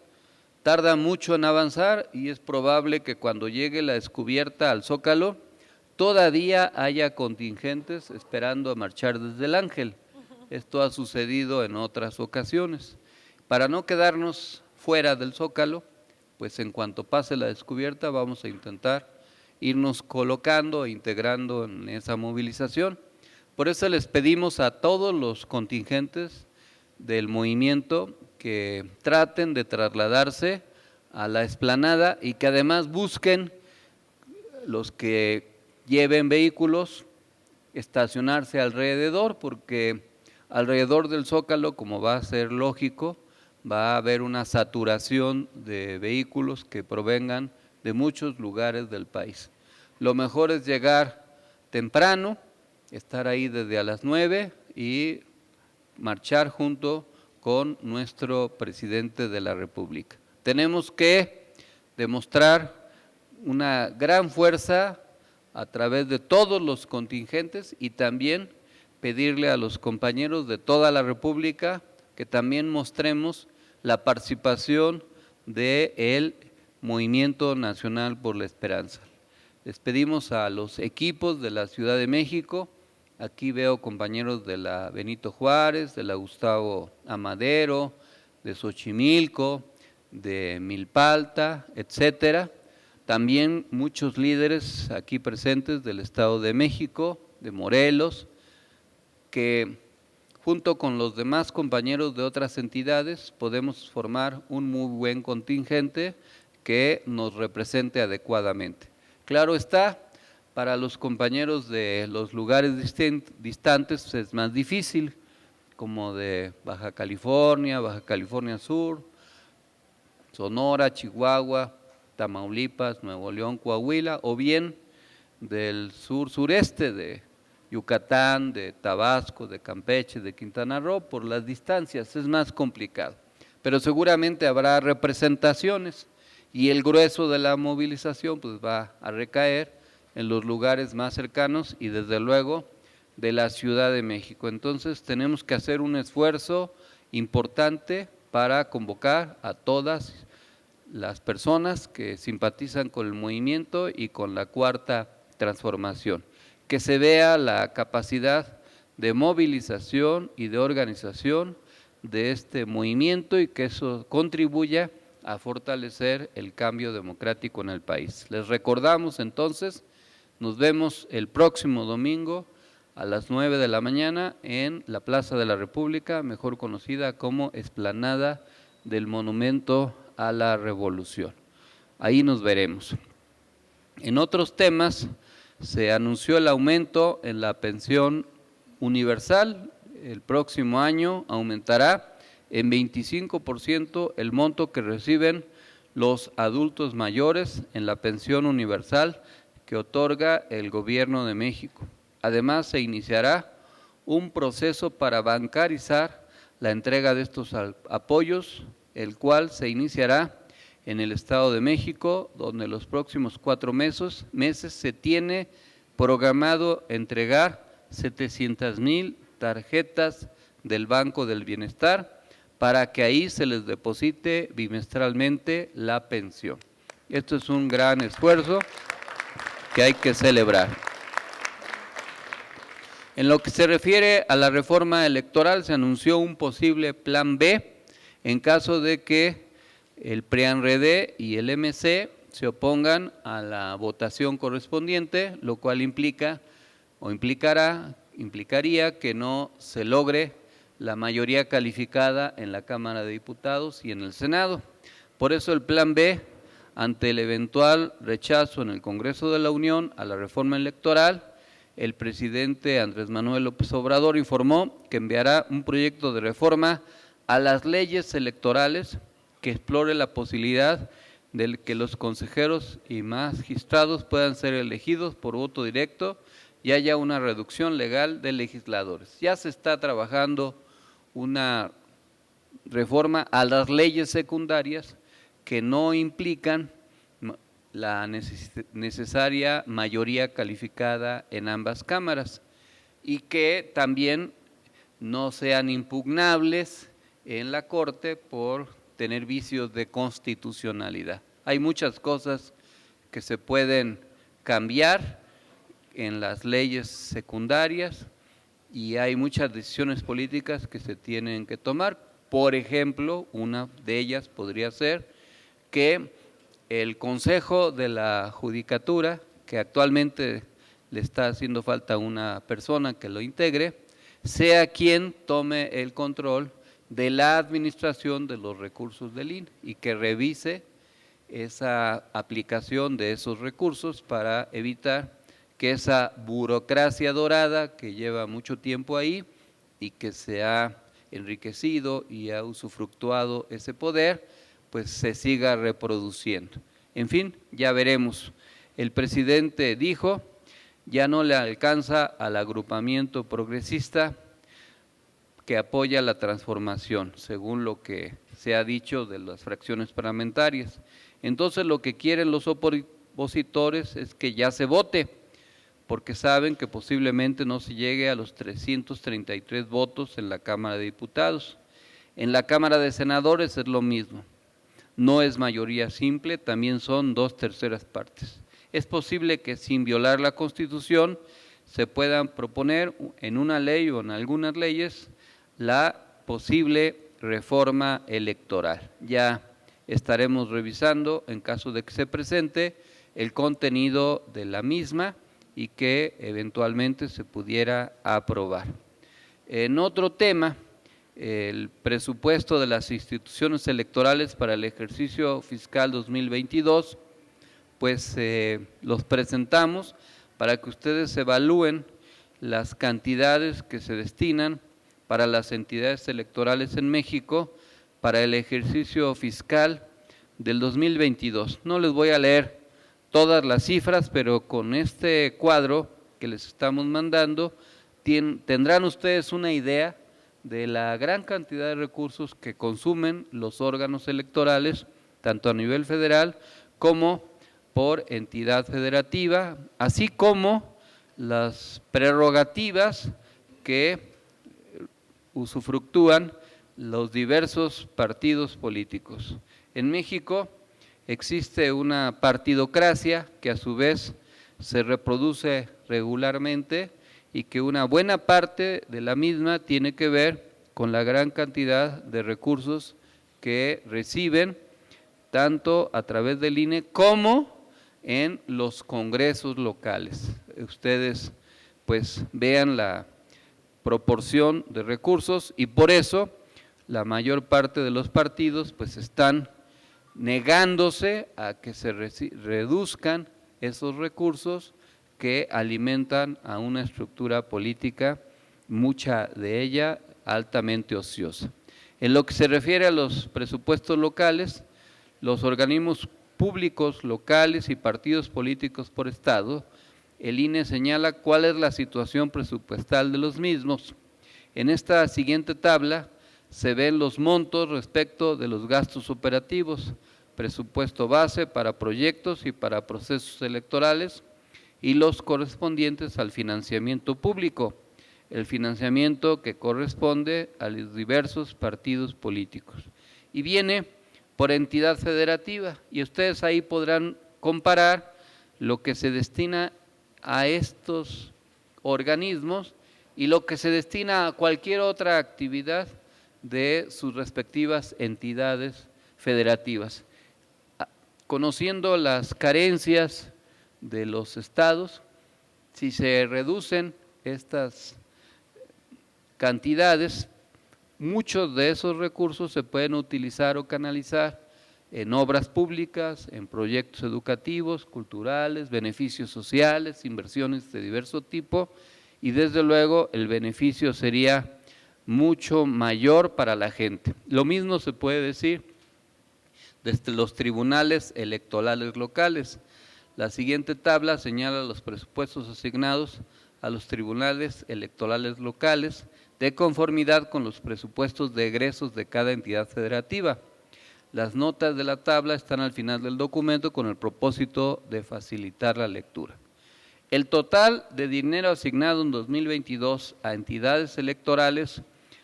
tarda mucho en avanzar y es probable que cuando llegue la descubierta al Zócalo, todavía haya contingentes esperando a marchar desde el Ángel. Esto ha sucedido en otras ocasiones. Para no quedarnos fuera del Zócalo, pues en cuanto pase la descubierta vamos a intentar irnos colocando e integrando en esa movilización. Por eso les pedimos a todos los contingentes del movimiento que traten de trasladarse a la explanada y que además busquen los que lleven vehículos, estacionarse alrededor, porque alrededor del Zócalo, como va a ser lógico, va a haber una saturación de vehículos que provengan de muchos lugares del país. Lo mejor es llegar temprano, estar ahí desde a las 9 y marchar junto con nuestro presidente de la República. Tenemos que demostrar una gran fuerza a través de todos los contingentes y también pedirle a los compañeros de toda la República que también mostremos la participación del Movimiento Nacional por la Esperanza. Les pedimos a los equipos de la Ciudad de México, aquí veo compañeros de la Benito Juárez, de la Gustavo Amadero, de Xochimilco, de Milpalta, etcétera. También muchos líderes aquí presentes del Estado de México, de Morelos, que junto con los demás compañeros de otras entidades podemos formar un muy buen contingente que nos represente adecuadamente. Claro está, para los compañeros de los lugares distantes es más difícil, como de Baja California Sur, Sonora, Chihuahua, Tamaulipas, Nuevo León, Coahuila, o bien del sureste de Yucatán, de Tabasco, de Campeche, de Quintana Roo, por las distancias es más complicado. Pero seguramente habrá representaciones y el grueso de la movilización pues va a recaer en los lugares más cercanos y desde luego de la Ciudad de México. Entonces tenemos que hacer un esfuerzo importante para convocar a todas las personas que simpatizan con el movimiento y con la Cuarta Transformación. Que se vea la capacidad de movilización y de organización de este movimiento y que eso contribuya a fortalecer el cambio democrático en el país. Les recordamos entonces, nos vemos el próximo domingo a las 9 de la mañana en la Plaza de la República, mejor conocida como Explanada del Monumento a la Revolución. Ahí nos veremos. En otros temas, se anunció el aumento en la pensión universal, el próximo año aumentará en 25% el monto que reciben los adultos mayores en la pensión universal que otorga el Gobierno de México. Además, se iniciará un proceso para bancarizar la entrega de estos apoyos, el cual se iniciará en el Estado de México, donde los próximos 4 meses se tiene programado entregar 700,000 tarjetas del Banco del Bienestar para que ahí se les deposite bimestralmente la pensión. Esto es un gran esfuerzo que hay que celebrar. En lo que se refiere a la reforma electoral, se anunció un posible plan B en caso de que el PRIAN-RD y el MC se opongan a la votación correspondiente, lo cual implicaría que no se logre la mayoría calificada en la Cámara de Diputados y en el Senado. Por eso el plan B, ante el eventual rechazo en el Congreso de la Unión a la reforma electoral, el presidente Andrés Manuel López Obrador informó que enviará un proyecto de reforma a las leyes electorales que explore la posibilidad de que los consejeros y magistrados puedan ser elegidos por voto directo y haya una reducción legal de legisladores. Ya se está trabajando una reforma a las leyes secundarias que no implican la necesaria mayoría calificada en ambas cámaras y que también no sean impugnables en la Corte por tener vicios de constitucionalidad. Hay muchas cosas que se pueden cambiar en las leyes secundarias y hay muchas decisiones políticas que se tienen que tomar. Por ejemplo, una de ellas podría ser que el Consejo de la Judicatura, que actualmente le está haciendo falta una persona que lo integre, sea quien tome el control de la administración de los recursos del INE y que revise esa aplicación de esos recursos para evitar que esa burocracia dorada que lleva mucho tiempo ahí y que se ha enriquecido y ha usufructuado ese poder, pues se siga reproduciendo. En fin, ya veremos. El presidente dijo, ya no le alcanza al agrupamiento progresista que apoya la transformación, según lo que se ha dicho de las fracciones parlamentarias. Entonces lo que quieren los opositores es que ya se vote, porque saben que posiblemente no se llegue a los 333 votos en la Cámara de Diputados. En la Cámara de Senadores es lo mismo. No es mayoría simple, también son 2/3 partes. Es posible que sin violar la Constitución se puedan proponer en una ley o en algunas leyes la posible reforma electoral. Ya estaremos revisando, en caso de que se presente, el contenido de la misma y que eventualmente se pudiera aprobar. En otro tema, el presupuesto de las instituciones electorales para el ejercicio fiscal 2022, pues los presentamos para que ustedes evalúen las cantidades que se destinan para las entidades electorales en México para el ejercicio fiscal del 2022. No les voy a leer todas las cifras, pero con este cuadro que les estamos mandando, tendrán ustedes una idea de la gran cantidad de recursos que consumen los órganos electorales, tanto a nivel federal como por entidad federativa, así como las prerrogativas que usufructúan los diversos partidos políticos. En México existe una partidocracia que a su vez se reproduce regularmente y que una buena parte de la misma tiene que ver con la gran cantidad de recursos que reciben tanto a través del INE como en los congresos locales. Ustedes pues vean la proporción de recursos y por eso la mayor parte de los partidos pues están negándose a que se reduzcan esos recursos que alimentan a una estructura política, mucha de ella altamente ociosa. En lo que se refiere a los presupuestos locales, los organismos públicos locales y partidos políticos por estado, el INE señala cuál es la situación presupuestal de los mismos. En esta siguiente tabla se ven los montos respecto de los gastos operativos, presupuesto base para proyectos y para procesos electorales y los correspondientes al financiamiento público, el financiamiento que corresponde a los diversos partidos políticos. Y viene por entidad federativa, y ustedes ahí podrán comparar lo que se destina a estos organismos y lo que se destina a cualquier otra actividad de sus respectivas entidades federativas. Conociendo las carencias de los estados, si se reducen estas cantidades, muchos de esos recursos se pueden utilizar o canalizar en obras públicas, en proyectos educativos, culturales, beneficios sociales, inversiones de diverso tipo, y desde luego el beneficio sería mucho mayor para la gente. Lo mismo se puede decir desde los tribunales electorales locales. La siguiente tabla señala los presupuestos asignados a los tribunales electorales locales de conformidad con los presupuestos de egresos de cada entidad federativa. Las notas de la tabla están al final del documento con el propósito de facilitar la lectura. El total de dinero asignado en 2022 a entidades electorales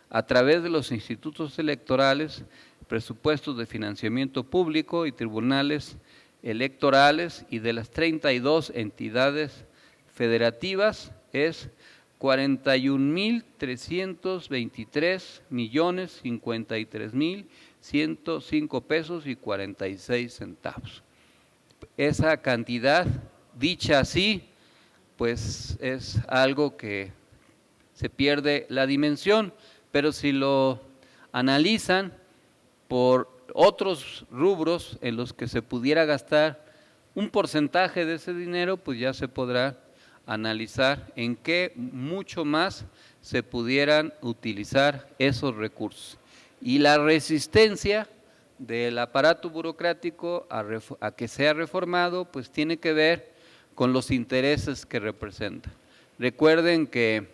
a través de los institutos electorales, presupuestos de financiamiento público y tribunales electorales y de las 32 entidades federativas es 41,323,053,105 pesos y 46 centavos. Esa cantidad, dicha así, pues es algo que se pierde la dimensión, pero si lo analizan por otros rubros en los que se pudiera gastar un porcentaje de ese dinero, pues ya se podrá analizar en qué mucho más se pudieran utilizar esos recursos. Y la resistencia del aparato burocrático a que sea reformado, pues tiene que ver con los intereses que representa. Recuerden que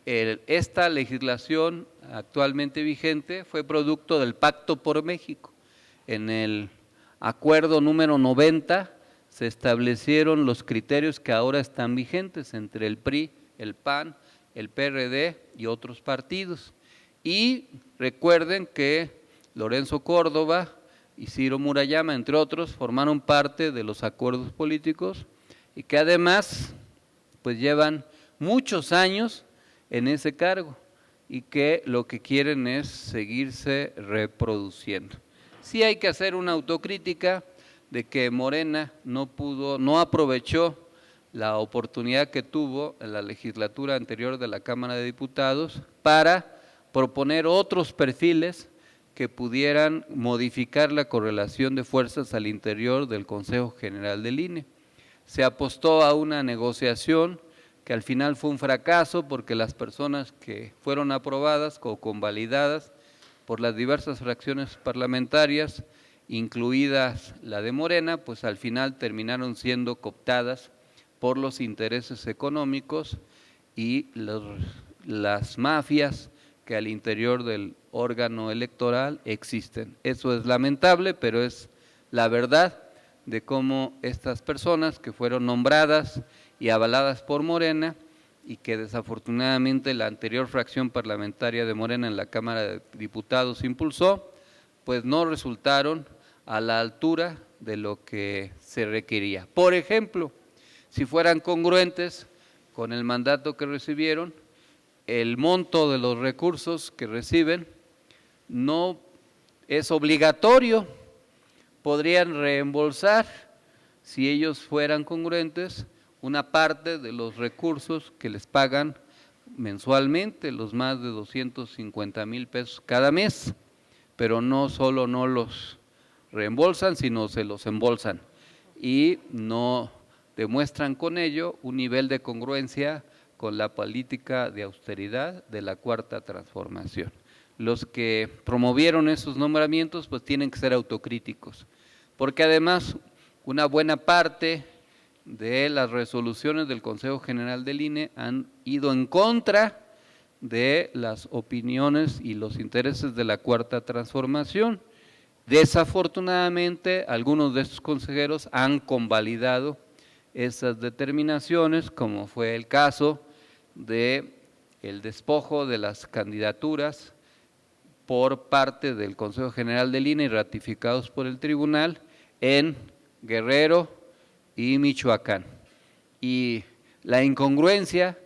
esta legislación actualmente vigente fue producto del Pacto por México. En el acuerdo número 90 se establecieron los criterios que ahora están vigentes entre el PRI, el PAN, el PRD y otros partidos. Y recuerden que Lorenzo Córdoba y Ciro Murayama, entre otros, formaron parte de los acuerdos políticos y que además pues llevan muchos años en ese cargo y que lo que quieren es seguirse reproduciendo. Sí hay que hacer una autocrítica de que Morena no aprovechó la oportunidad que tuvo en la legislatura anterior de la Cámara de Diputados para proponer otros perfiles que pudieran modificar la correlación de fuerzas al interior del Consejo General del INE. Se apostó a una negociación que al final fue un fracaso porque las personas que fueron aprobadas o convalidadas por las diversas fracciones parlamentarias, incluidas la de Morena, pues al final terminaron siendo cooptadas por los intereses económicos y las mafias que al interior del órgano electoral existen. Eso es lamentable, pero es la verdad de cómo estas personas que fueron nombradas y avaladas por Morena y que desafortunadamente la anterior fracción parlamentaria de Morena en la Cámara de Diputados impulsó, pues no resultaron a la altura de lo que se requería. Por ejemplo, si fueran congruentes con el mandato que recibieron, el monto de los recursos que reciben no es obligatorio, podrían reembolsar, si ellos fueran congruentes, una parte de los recursos que les pagan mensualmente, los más de 250,000 pesos cada mes, pero no solo no los reembolsan, sino se los embolsan y no demuestran con ello un nivel de congruencia con la política de austeridad de la Cuarta Transformación. los que promovieron esos nombramientos pues tienen que ser autocríticos, porque además una buena parte de las resoluciones del Consejo General del INE han ido en contra de las opiniones y los intereses de la Cuarta Transformación. Desafortunadamente, algunos de estos consejeros han convalidado esas determinaciones, como fue el caso de el despojo de las candidaturas por parte del Consejo General del INE y ratificados por el tribunal en Guerrero y Michoacán. Y la incongruencia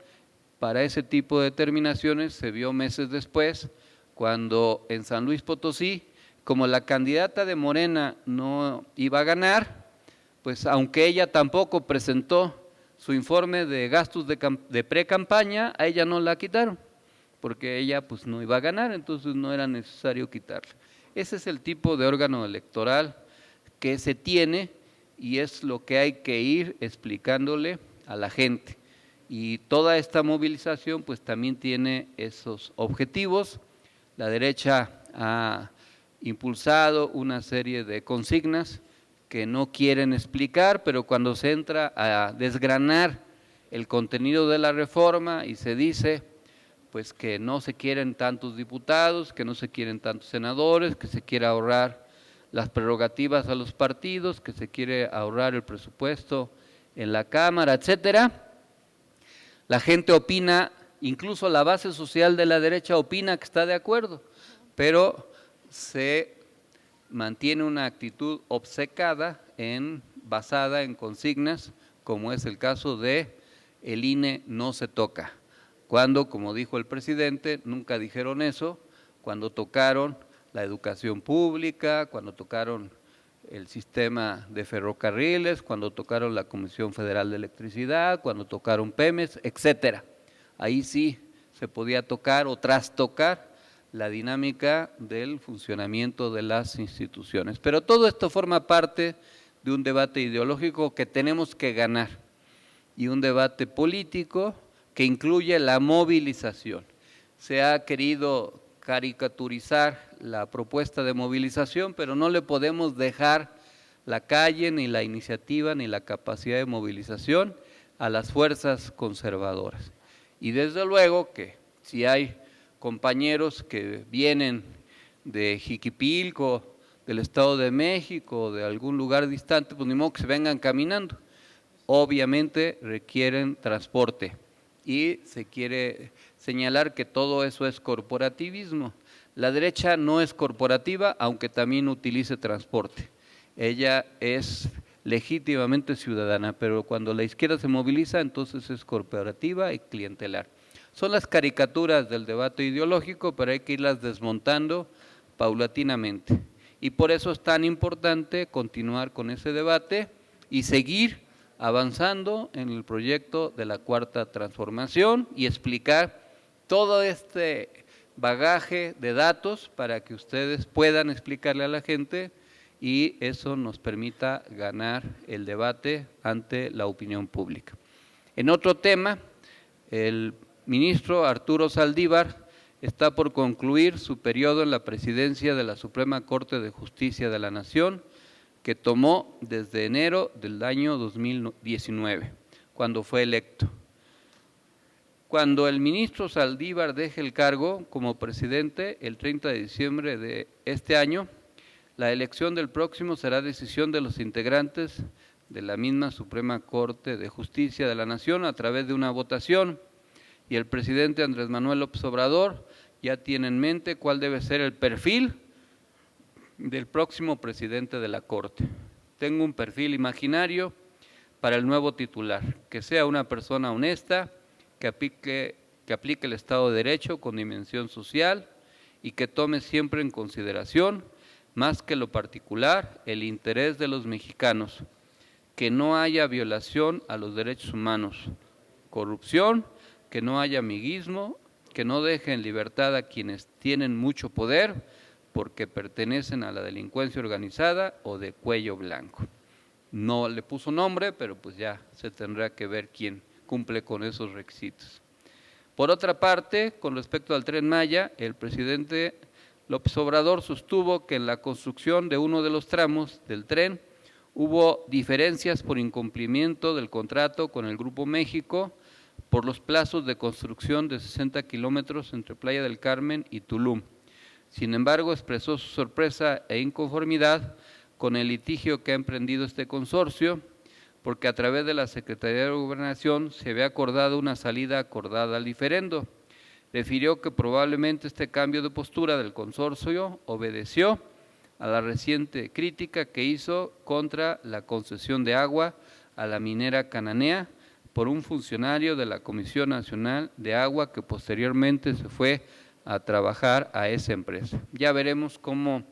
para ese tipo de determinaciones se vio meses después, cuando en San Luis Potosí, como la candidata de Morena no iba a ganar, pues aunque ella tampoco presentó su informe de gastos de pre-campaña, a ella no la quitaron, porque ella pues no iba a ganar, entonces no era necesario quitarla. Ese es el tipo de órgano electoral que se tiene y es lo que hay que ir explicándole a la gente. Y toda esta movilización pues también tiene esos objetivos. La derecha ha impulsado una serie de consignas que no quieren explicar, pero cuando se entra a desgranar el contenido de la reforma y se dice pues que no se quieren tantos diputados, que no se quieren tantos senadores, que se quiere ahorrar las prerrogativas a los partidos, que se quiere ahorrar el presupuesto en la Cámara, etcétera. La gente opina, incluso la base social de la derecha opina que está de acuerdo, pero se mantiene una actitud obcecada basada en consignas, como es el caso de el INE no se toca, cuando, como dijo el presidente, nunca dijeron eso, cuando tocaron la educación pública, cuando tocaron el sistema de ferrocarriles, cuando tocaron la Comisión Federal de Electricidad, cuando tocaron Pemex, etcétera. Ahí sí se podía tocar o trastocar la dinámica del funcionamiento de las instituciones. Pero todo esto forma parte de un debate ideológico que tenemos que ganar y un debate político que incluye la movilización. Se ha querido caricaturizar la propuesta de movilización, pero no le podemos dejar la calle, ni la iniciativa, ni la capacidad de movilización a las fuerzas conservadoras. Y desde luego que si hay compañeros que vienen de Jiquipilco, del Estado de México, de algún lugar distante, pues ni modo que se vengan caminando. Obviamente requieren transporte y se quiere señalar que todo eso es corporativismo. La derecha no es corporativa, aunque también utilice transporte. Ella es legítimamente ciudadana, pero cuando la izquierda se moviliza, entonces es corporativa y clientelar. Son las caricaturas del debate ideológico, pero hay que irlas desmontando paulatinamente. Y por eso es tan importante continuar con ese debate y seguir avanzando en el proyecto de la Cuarta Transformación y explicar todo este bagaje de datos para que ustedes puedan explicarle a la gente y eso nos permita ganar el debate ante la opinión pública. En otro tema, el ministro Arturo Saldívar está por concluir su periodo en la presidencia de la Suprema Corte de Justicia de la Nación, que tomó desde enero del año 2019, cuando fue electo. Cuando el ministro Saldívar deje el cargo como presidente el 30 de diciembre de este año, la elección del próximo será decisión de los integrantes de la misma Suprema Corte de Justicia de la Nación a través de una votación, y el presidente Andrés Manuel López Obrador ya tiene en mente cuál debe ser el perfil del próximo presidente de la Corte. Tengo un perfil imaginario para el nuevo titular, que sea una persona honesta, que aplique el Estado de Derecho con dimensión social y que tome siempre en consideración, más que lo particular, el interés de los mexicanos, que no haya violación a los derechos humanos, corrupción, que no haya amiguismo, que no deje en libertad a quienes tienen mucho poder porque pertenecen a la delincuencia organizada o de cuello blanco. No le puso nombre, pero pues ya se tendrá que ver quién cumple con esos requisitos. Por otra parte, con respecto al Tren Maya, el presidente López Obrador sostuvo que en la construcción de uno de los tramos del tren hubo diferencias por incumplimiento del contrato con el Grupo México por los plazos de construcción de 60 kilómetros entre Playa del Carmen y Tulum. Sin embargo, expresó su sorpresa e inconformidad con el litigio que ha emprendido este consorcio, porque a través de la Secretaría de Gobernación se había acordado una salida acordada al diferendo. Refirió que probablemente este cambio de postura del consorcio obedeció a la reciente crítica que hizo contra la concesión de agua a la minera Cananea por un funcionario de la Comisión Nacional de Agua que posteriormente se fue a trabajar a esa empresa. Ya veremos cómo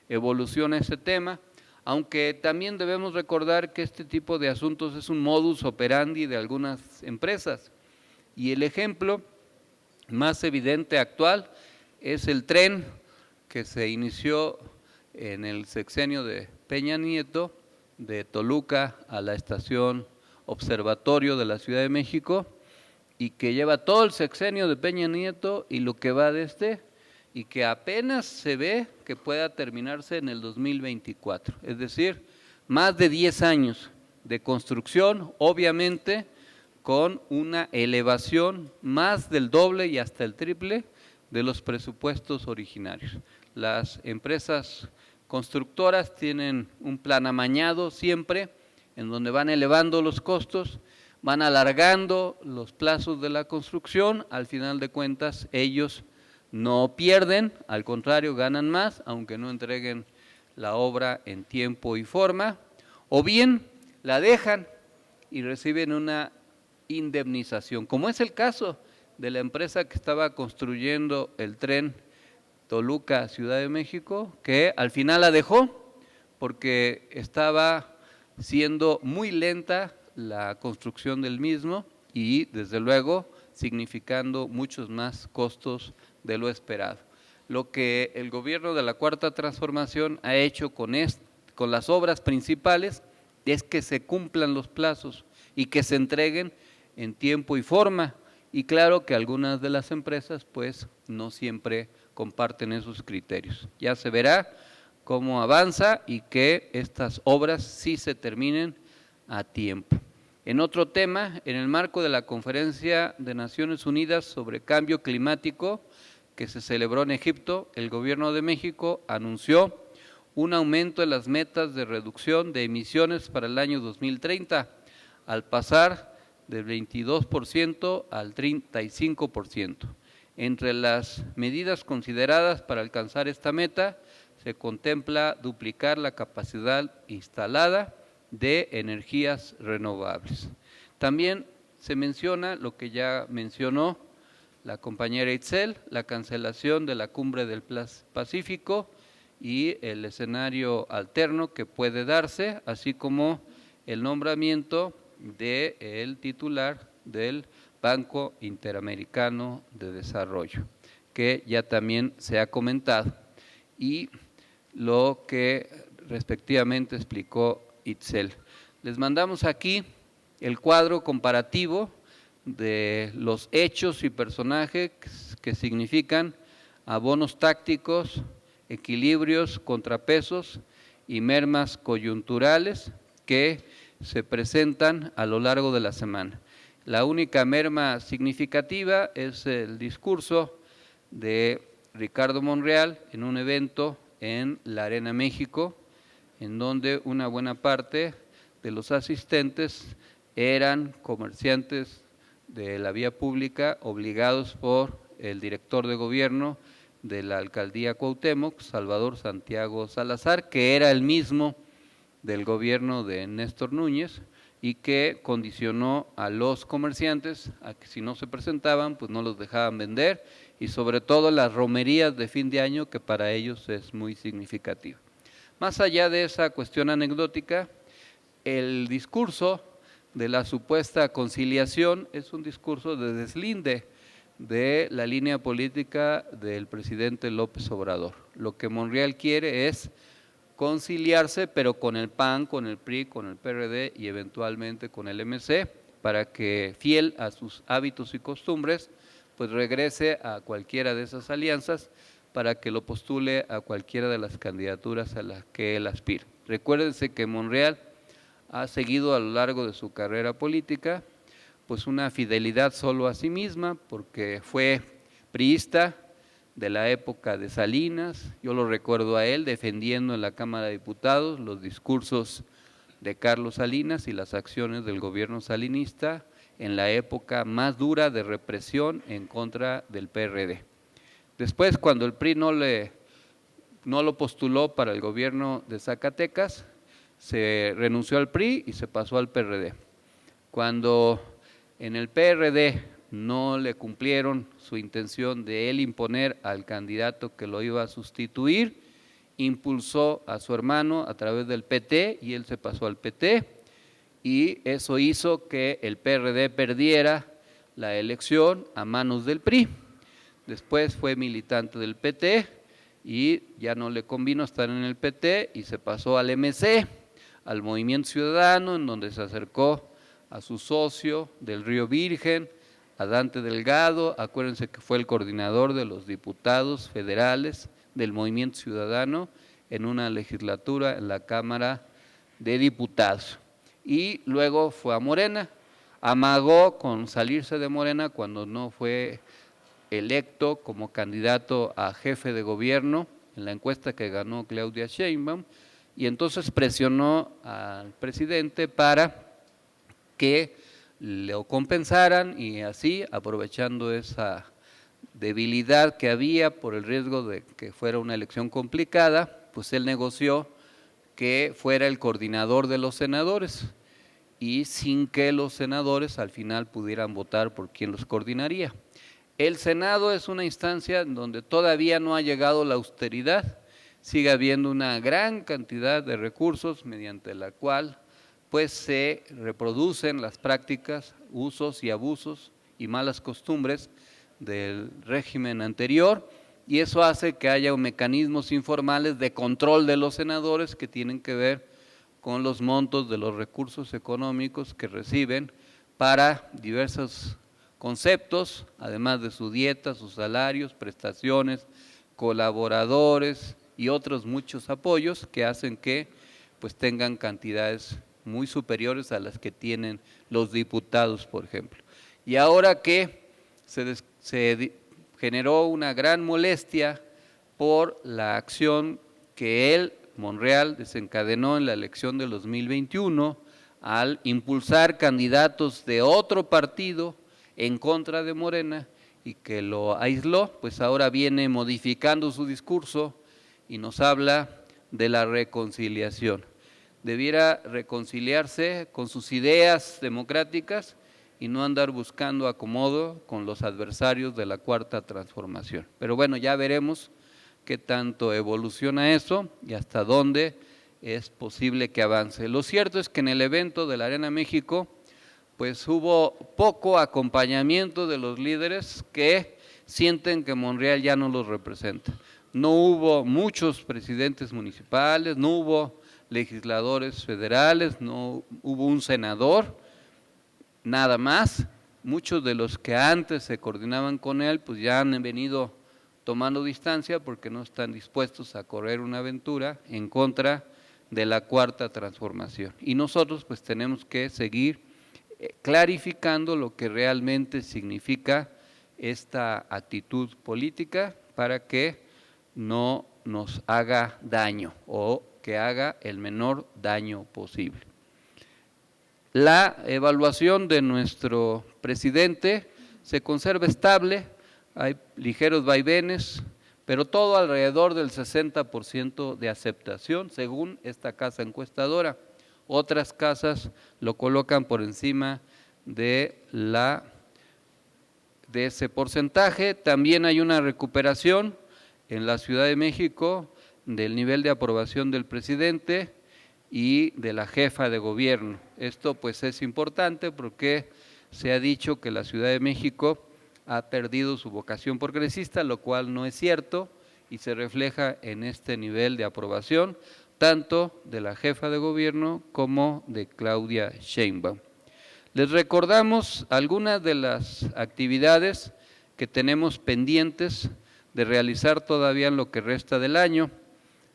evoluciona ese tema, aunque también debemos recordar que este tipo de asuntos es un modus operandi de algunas empresas. Y el ejemplo más evidente actual es el tren que se inició en el sexenio de Peña Nieto, de Toluca a la estación Observatorio de la Ciudad de México, y que lleva todo el sexenio de Peña Nieto y lo que va de este, y que apenas se ve que pueda terminarse en el 2024. Es decir, más de 10 años de construcción, obviamente con una elevación más del doble y hasta el triple de los presupuestos originarios. Las empresas constructoras tienen un plan amañado siempre, en donde van elevando los costos, van alargando los plazos de la construcción, al final de cuentas ellos no pierden, al contrario ganan más, aunque no entreguen la obra en tiempo y forma, o bien la dejan y reciben una indemnización, como es el caso de la empresa que estaba construyendo el tren Toluca Ciudad de México, que al final la dejó porque estaba siendo muy lenta la construcción del mismo y desde luego significando muchos más costos de lo esperado. Lo que el gobierno de la Cuarta Transformación ha hecho con las obras principales es que se cumplan los plazos y que se entreguen en tiempo y forma, y claro que algunas de las empresas pues no siempre comparten esos criterios. Ya se verá cómo avanza y que estas obras sí se terminen a tiempo. En otro tema, en el marco de la Conferencia de Naciones Unidas sobre Cambio Climático que se celebró en Egipto, el Gobierno de México anunció un aumento en las metas de reducción de emisiones para el año 2030, al pasar del 22% al 35%. Entre las medidas consideradas para alcanzar esta meta, se contempla duplicar la capacidad instalada de energías renovables. También se menciona lo que ya mencionó la compañera Itzel, la cancelación de la Cumbre del Pacífico y el escenario alterno que puede darse, así como el nombramiento del titular del Banco Interamericano de Desarrollo, que ya también se ha comentado, y lo que respectivamente explicó Itzel. Les mandamos aquí el cuadro comparativo de los hechos y personajes que significan abonos tácticos, equilibrios, contrapesos y mermas coyunturales que se presentan a lo largo de la semana. La única merma significativa es el discurso de Ricardo Monreal en un evento en la Arena México, en donde una buena parte de los asistentes eran comerciantes de la vía pública obligados por el director de gobierno de la alcaldía Cuauhtémoc, Salvador Santiago Salazar, que era el mismo del gobierno de Néstor Núñez y que condicionó a los comerciantes a que si no se presentaban, pues no los dejaban vender, y sobre todo las romerías de fin de año, que para ellos es muy significativa. Más allá de esa cuestión anecdótica, el discurso de la supuesta conciliación es un discurso de deslinde de la línea política del presidente López Obrador. Lo que Monreal quiere es conciliarse, pero con el PAN, con el PRI, con el PRD y eventualmente con el MC, para que, fiel a sus hábitos y costumbres, pues regrese a cualquiera de esas alianzas para que lo postule a cualquiera de las candidaturas a las que él aspira. Recuérdense que Monreal ha seguido a lo largo de su carrera política pues una fidelidad solo a sí misma, porque fue priista de la época de Salinas. Yo lo recuerdo a él defendiendo en la Cámara de Diputados los discursos de Carlos Salinas y las acciones del gobierno salinista en la época más dura de represión en contra del PRD. Después, cuando el PRI no lo postuló para el gobierno de Zacatecas, se renunció al PRI y se pasó al PRD. Cuando en el PRD no le cumplieron su intención de él imponer al candidato que lo iba a sustituir, impulsó a su hermano a través del PT y él se pasó al PT, y eso hizo que el PRD perdiera la elección a manos del PRI. Después fue militante del PT y ya no le convino estar en el PT y se pasó al MC, al Movimiento Ciudadano, en donde se acercó a su socio del Río Virgen, a Dante Delgado. Acuérdense que fue el coordinador de los diputados federales del Movimiento Ciudadano en una legislatura en la Cámara de Diputados. Y luego fue a Morena, amagó con salirse de Morena cuando no fue electo como candidato a jefe de gobierno en la encuesta que ganó Claudia Sheinbaum, y entonces presionó al presidente para que lo compensaran, y así, aprovechando esa debilidad que había por el riesgo de que fuera una elección complicada, pues él negoció que fuera el coordinador de los senadores, y sin que los senadores al final pudieran votar por quién los coordinaría. El Senado es una instancia en donde todavía no ha llegado la austeridad, sigue habiendo una gran cantidad de recursos mediante la cual pues se reproducen las prácticas, usos y abusos y malas costumbres del régimen anterior, y eso hace que haya mecanismos informales de control de los senadores que tienen que ver con los montos de los recursos económicos que reciben para diversos conceptos, además de su dieta, sus salarios, prestaciones, colaboradores y otros muchos apoyos que hacen que pues tengan cantidades muy superiores a las que tienen los diputados, por ejemplo. Y ahora que se generó una gran molestia por la acción que él, Monreal, desencadenó en la elección del 2021 al impulsar candidatos de otro partido en contra de Morena y que lo aisló, pues ahora viene modificando su discurso y nos habla de la reconciliación. Debiera reconciliarse con sus ideas democráticas y no andar buscando acomodo con los adversarios de la Cuarta Transformación. Pero bueno, ya veremos qué tanto evoluciona eso y hasta dónde es posible que avance. Lo cierto es que en el evento de la Arena México, pues hubo poco acompañamiento de los líderes que sienten que Monreal ya no los representa. No hubo muchos presidentes municipales, no hubo legisladores federales, no hubo un senador, nada más. Muchos de los que antes se coordinaban con él, pues ya han venido tomando distancia porque no están dispuestos a correr una aventura en contra de la Cuarta Transformación. Y nosotros pues tenemos que seguir clarificando lo que realmente significa esta actitud política para que no nos haga daño o que haga el menor daño posible. La evaluación de nuestro presidente se conserva estable, hay ligeros vaivenes, pero todo alrededor del 60% de aceptación, según esta casa encuestadora. Otras casas lo colocan por encima de ese porcentaje. También hay una recuperación en la Ciudad de México del nivel de aprobación del presidente y de la jefa de gobierno. Esto pues es importante porque se ha dicho que la Ciudad de México ha perdido su vocación progresista, lo cual no es cierto y se refleja en este nivel de aprobación tanto de la jefa de gobierno como de Claudia Sheinbaum. Les recordamos algunas de las actividades que tenemos pendientes de realizar todavía en lo que resta del año.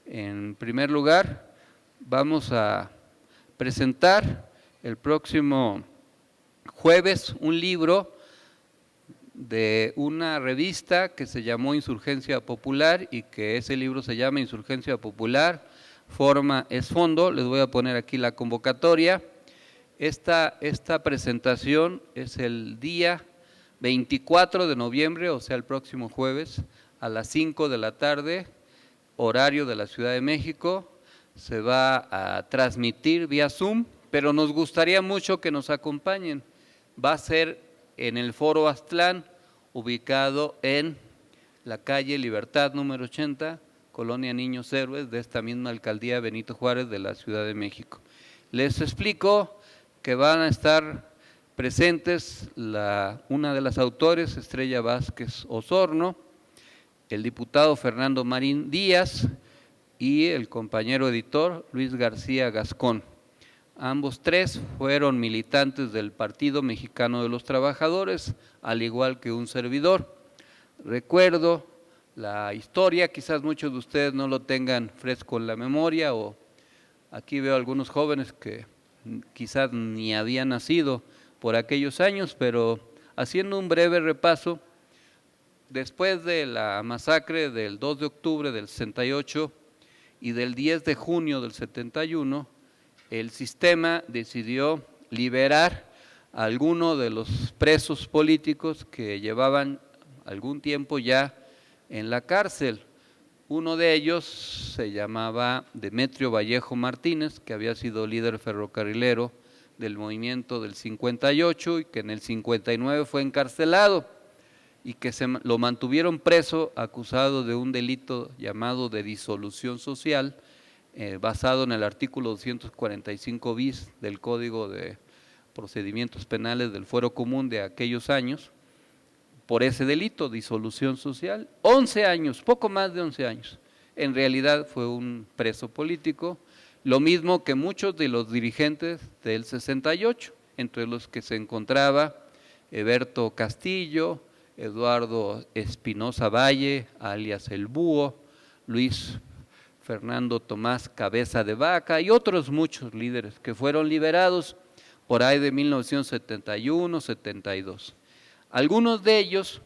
En primer lugar, vamos a presentar el próximo jueves un libro de una revista que se llamó Insurgencia Popular y que ese libro se llama Insurgencia Popular, forma es fondo. Les voy a poner aquí la convocatoria. Esta presentación es el día 24 de noviembre, o sea, el próximo jueves, a las 5 de la tarde, horario de la Ciudad de México. Se va a transmitir vía Zoom, pero nos gustaría mucho que nos acompañen. Va a ser en el Foro Aztlán, ubicado en la calle Libertad número 80, Colonia Niños Héroes, de esta misma alcaldía Benito Juárez de la Ciudad de México. Les explico que van a estar presentes una de las autores, Estrella Vázquez Osorno, el diputado Fernando Marín Díaz y el compañero editor Luis García Gascón. Ambos tres fueron militantes del Partido Mexicano de los Trabajadores, al igual que un servidor. Recuerdo la historia, quizás muchos de ustedes no lo tengan fresco en la memoria, o aquí veo algunos jóvenes que quizás ni habían nacido por aquellos años, pero haciendo un breve repaso, después de la masacre del 2 de octubre del 68 y del 10 de junio del 71, el sistema decidió liberar a algunos de los presos políticos que llevaban algún tiempo ya en la cárcel. Uno de ellos se llamaba Demetrio Vallejo Martínez, que había sido líder ferrocarrilero del movimiento del 58 y que en el 59 fue encarcelado y que lo mantuvieron preso acusado de un delito llamado de disolución social, basado en el artículo 245 bis del Código de Procedimientos Penales del Fuero Común de aquellos años, por ese delito, disolución social. 11 años, poco más de 11 años. En realidad fue un preso político, lo mismo que muchos de los dirigentes del 68, entre los que se encontraba Eberto Castillo, Eduardo Espinosa Valle, alias El Búho, Luis Fernando Tomás Cabeza de Vaca y otros muchos líderes que fueron liberados por ahí de 1971-72. Algunos de ellos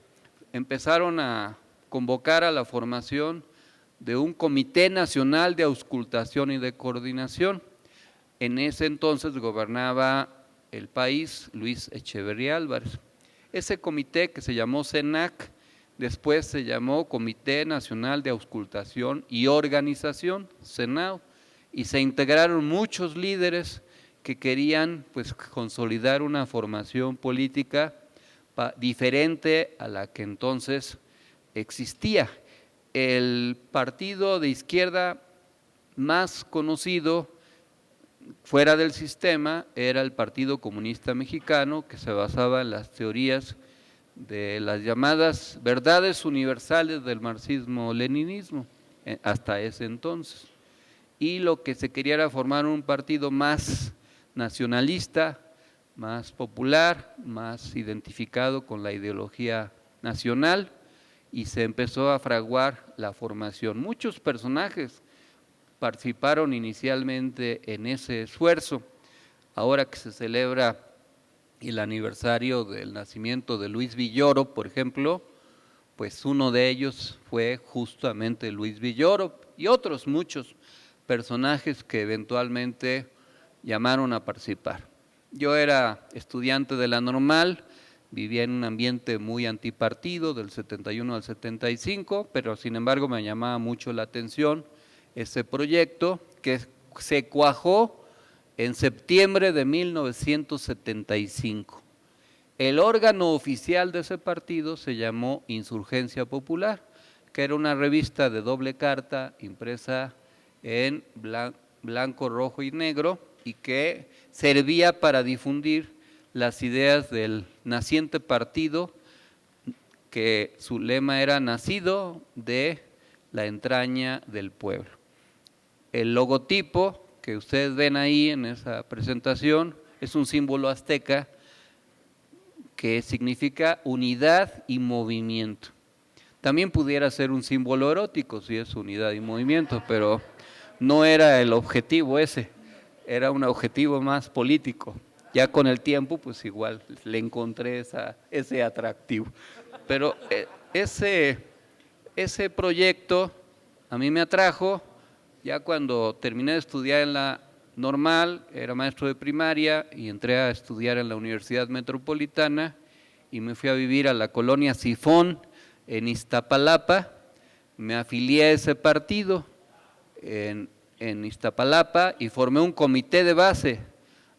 empezaron a convocar a la formación de un Comité Nacional de Auscultación y de Coordinación. En ese entonces gobernaba el país Luis Echeverría Álvarez. Ese comité, que se llamó CENAC, después se llamó Comité Nacional de Auscultación y Organización, CENAO, y se integraron muchos líderes que querían pues consolidar una formación política diferente a la que entonces existía. El partido de izquierda más conocido fuera del sistema era el Partido Comunista Mexicano, que se basaba en las teorías de las llamadas verdades universales del marxismo-leninismo hasta ese entonces. Y lo que se quería era formar un partido más nacionalista, más popular, más identificado con la ideología nacional, y se empezó a fraguar la formación. Muchos personajes participaron inicialmente en ese esfuerzo. Ahora que se celebra el aniversario del nacimiento de Luis Villoro, por ejemplo, pues uno de ellos fue justamente Luis Villoro y otros muchos personajes que eventualmente llamaron a participar. Yo era estudiante de la Normal, vivía en un ambiente muy antipartido del 71 al 75, pero sin embargo me llamaba mucho la atención ese proyecto que se cuajó en septiembre de 1975. El órgano oficial de ese partido se llamó Insurgencia Popular, que era una revista de doble carta impresa en blanco, rojo y negro y que servía para difundir las ideas del naciente partido, que su lema era nacido de la entraña del pueblo. El logotipo que ustedes ven ahí en esa presentación es un símbolo azteca que significa unidad y movimiento. También pudiera ser un símbolo erótico, si es unidad y movimiento, pero no era el objetivo ese, era un objetivo más político. Ya con el tiempo, pues igual le encontré ese atractivo. Pero ese proyecto a mí me atrajo ya cuando terminé de estudiar en la normal, era maestro de primaria y entré a estudiar en la Universidad Metropolitana y me fui a vivir a la colonia Sifón en Iztapalapa. Me afilié a ese partido en Iztapalapa y formé un comité de base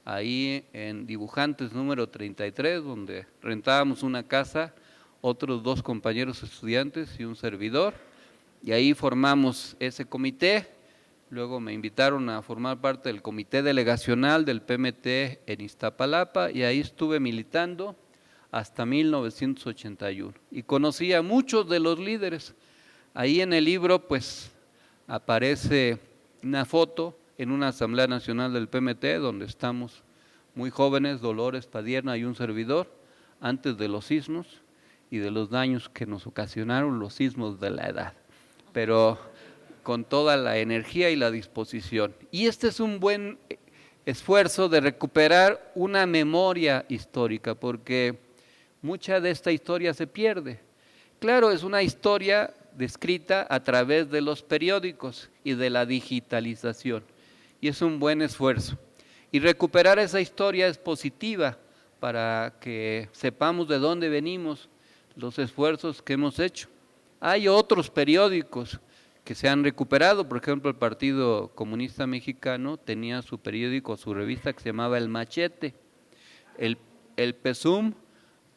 ahí en Dibujantes número 33, donde rentábamos una casa, otros 2 compañeros estudiantes y un servidor, y ahí formamos ese comité. Luego me invitaron a formar parte del comité delegacional del PMT en Iztapalapa y ahí estuve militando hasta 1981 y conocí a muchos de los líderes. Ahí en el libro pues aparece una foto en una Asamblea Nacional del PMT donde estamos muy jóvenes, Dolores Padierna y un servidor, antes de los sismos y de los daños que nos ocasionaron los sismos de la edad, pero con toda la energía y la disposición. Y este es un buen esfuerzo de recuperar una memoria histórica, porque mucha de esta historia se pierde. Claro, es una historia descrita a través de los periódicos y de la digitalización, y es un buen esfuerzo. Y recuperar esa historia es positiva para que sepamos de dónde venimos, los esfuerzos que hemos hecho. Hay otros periódicos que se han recuperado, por ejemplo, el Partido Comunista Mexicano tenía su periódico, su revista que se llamaba El Machete. El PSUM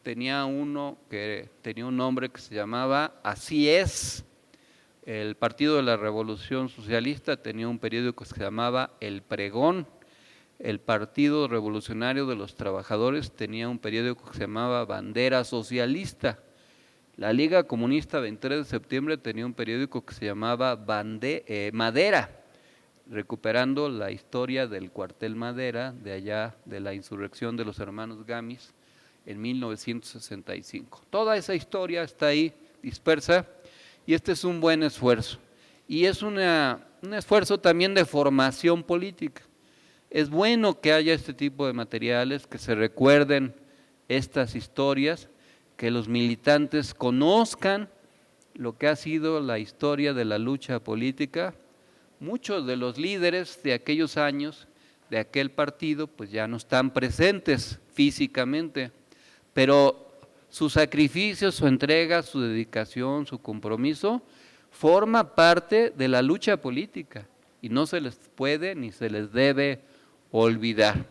tenía uno que tenía un nombre que se llamaba Así Es. El Partido de la Revolución Socialista tenía un periódico que se llamaba El Pregón. El Partido Revolucionario de los Trabajadores tenía un periódico que se llamaba Bandera Socialista. La Liga Comunista 23 de septiembre tenía un periódico que se llamaba Madera, recuperando la historia del cuartel Madera de allá de la insurrección de los hermanos Gamis en 1965. Toda esa historia está ahí dispersa y este es un buen esfuerzo. Y es un esfuerzo también de formación política. Es bueno que haya este tipo de materiales, que se recuerden estas historias, que los militantes conozcan lo que ha sido la historia de la lucha política. Muchos de los líderes de aquellos años, de aquel partido, pues ya no están presentes físicamente, pero su sacrificio, su entrega, su dedicación, su compromiso, forma parte de la lucha política y no se les puede ni se les debe olvidar.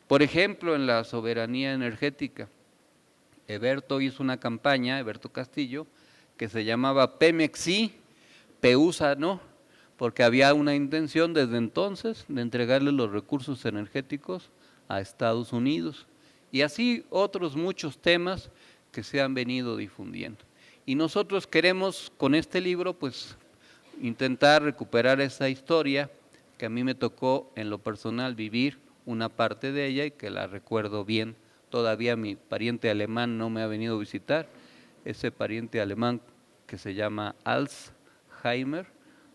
Por ejemplo, en la soberanía energética, Eberto hizo una campaña, Eberto Castillo, que se llamaba Pemex sí, PEUSA no, porque había una intención desde entonces de entregarle los recursos energéticos a Estados Unidos. Y así otros muchos temas que se han venido difundiendo. Y nosotros queremos con este libro pues intentar recuperar esa historia que a mí me tocó en lo personal vivir una parte de ella y que la recuerdo bien. Todavía mi pariente alemán no me ha venido a visitar, ese pariente alemán que se llama Alzheimer,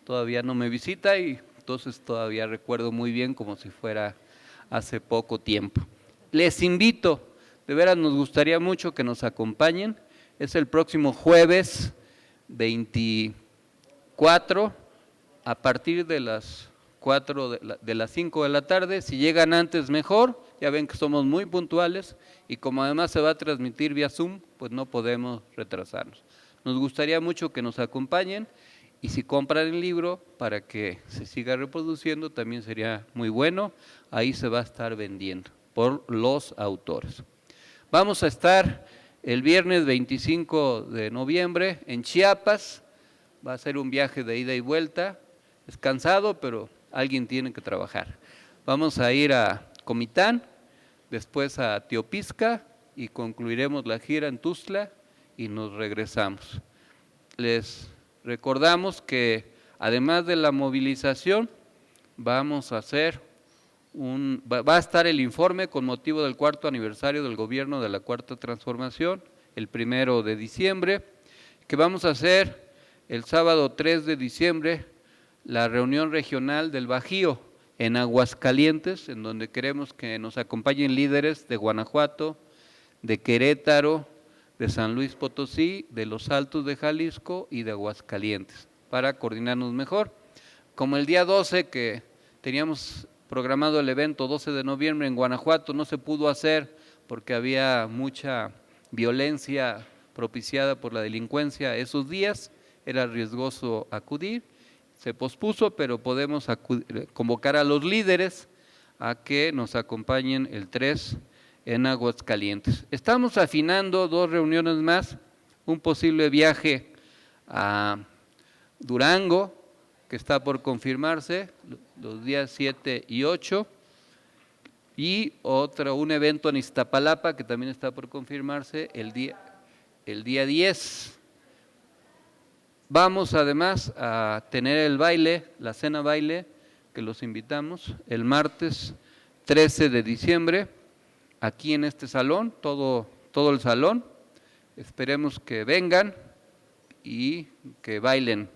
todavía no me visita y entonces todavía recuerdo muy bien como si fuera hace poco tiempo. Les invito, de veras nos gustaría mucho que nos acompañen, es el próximo jueves 24 a partir de las 5 de la tarde, si llegan antes mejor, ya ven que somos muy puntuales y como además se va a transmitir vía Zoom, pues no podemos retrasarnos. Nos gustaría mucho que nos acompañen y si compran el libro para que se siga reproduciendo también sería muy bueno, ahí se va a estar vendiendo por los autores. Vamos a estar el viernes 25 de noviembre en Chiapas, va a ser un viaje de ida y vuelta, es cansado pero alguien tiene que trabajar. Vamos a ir a Comitán, después a Teopisca y concluiremos la gira en Tuxtla y nos regresamos. Les recordamos que además de la movilización vamos a hacer va a estar el informe con motivo del 4º aniversario del gobierno de la Cuarta Transformación, el 1 de diciembre, que vamos a hacer el sábado 3 de diciembre, la reunión regional del Bajío en Aguascalientes, en donde queremos que nos acompañen líderes de Guanajuato, de Querétaro, de San Luis Potosí, de Los Altos de Jalisco y de Aguascalientes, para coordinarnos mejor. Como el día 12 que teníamos programado el evento, 12 de noviembre en Guanajuato, no se pudo hacer porque había mucha violencia propiciada por la delincuencia esos días, era riesgoso acudir, se pospuso, pero podemos convocar a los líderes a que nos acompañen el 3 en Aguascalientes. Estamos afinando 2 reuniones más, un posible viaje a Durango, que está por confirmarse, los días 7 y 8, y un evento en Iztapalapa, que también está por confirmarse, el día 10. Vamos además a tener el baile, la cena baile, que los invitamos, el martes 13 de diciembre, aquí en este salón, todo el salón. Esperemos que vengan y que bailen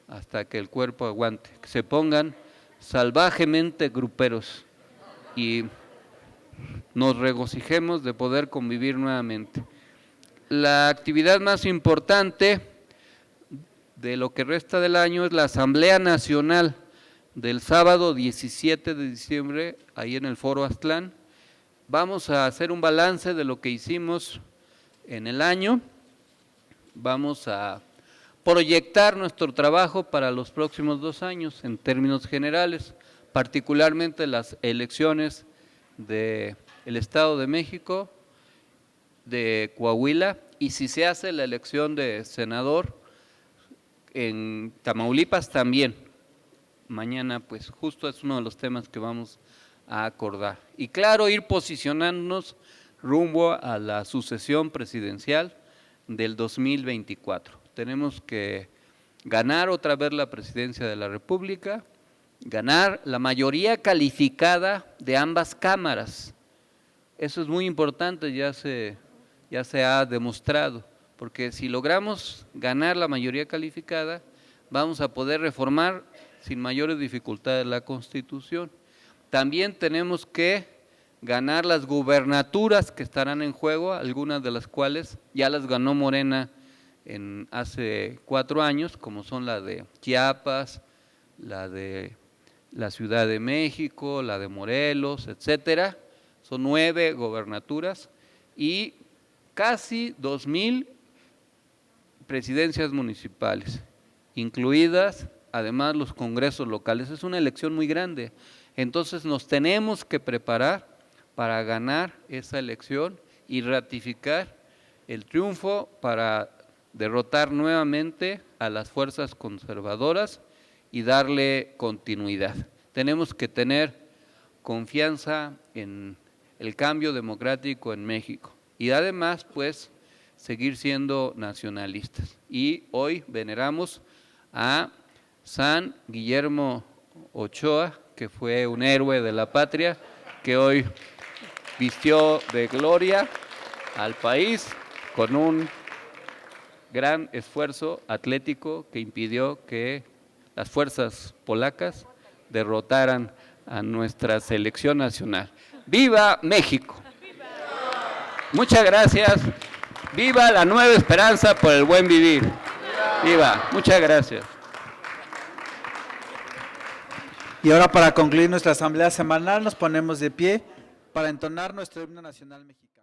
hasta que el cuerpo aguante, que se pongan salvajemente gruperos y nos regocijemos de poder convivir nuevamente. La actividad más importante de lo que resta del año es la Asamblea Nacional del sábado 17 de diciembre, ahí en el Foro Aztlán. Vamos a hacer un balance de lo que hicimos en el año, vamos a proyectar nuestro trabajo para los próximos 2 años en términos generales, particularmente las elecciones del Estado de México, de Coahuila, y si se hace la elección de senador en Tamaulipas también. Mañana pues justo es uno de los temas que vamos a acordar. Y claro, ir posicionándonos rumbo a la sucesión presidencial del 2024. Tenemos que ganar otra vez la presidencia de la República, ganar la mayoría calificada de ambas cámaras. Eso es muy importante, ya se ha demostrado, porque si logramos ganar la mayoría calificada, vamos a poder reformar sin mayores dificultades la Constitución. También tenemos que ganar las gubernaturas que estarán en juego, algunas de las cuales ya las ganó Morena hace 4 años, como son la de Chiapas, la de la Ciudad de México, la de Morelos, etcétera. Son 9 gobernaturas y casi 2,000 presidencias municipales, incluidas además los congresos locales. Es una elección muy grande, entonces nos tenemos que preparar para ganar esa elección y ratificar el triunfo para derrotar nuevamente a las fuerzas conservadoras y darle continuidad. Tenemos que tener confianza en el cambio democrático en México y además pues seguir siendo nacionalistas. Y hoy veneramos a San Guillermo Ochoa, que fue un héroe de la patria, que hoy vistió de gloria al país con un gran esfuerzo atlético que impidió que las fuerzas polacas derrotaran a nuestra selección nacional. ¡Viva México! Muchas gracias. ¡Viva la nueva esperanza por el buen vivir! ¡Viva! Muchas gracias. Y ahora, para concluir nuestra asamblea semanal, nos ponemos de pie para entonar nuestro himno nacional mexicano.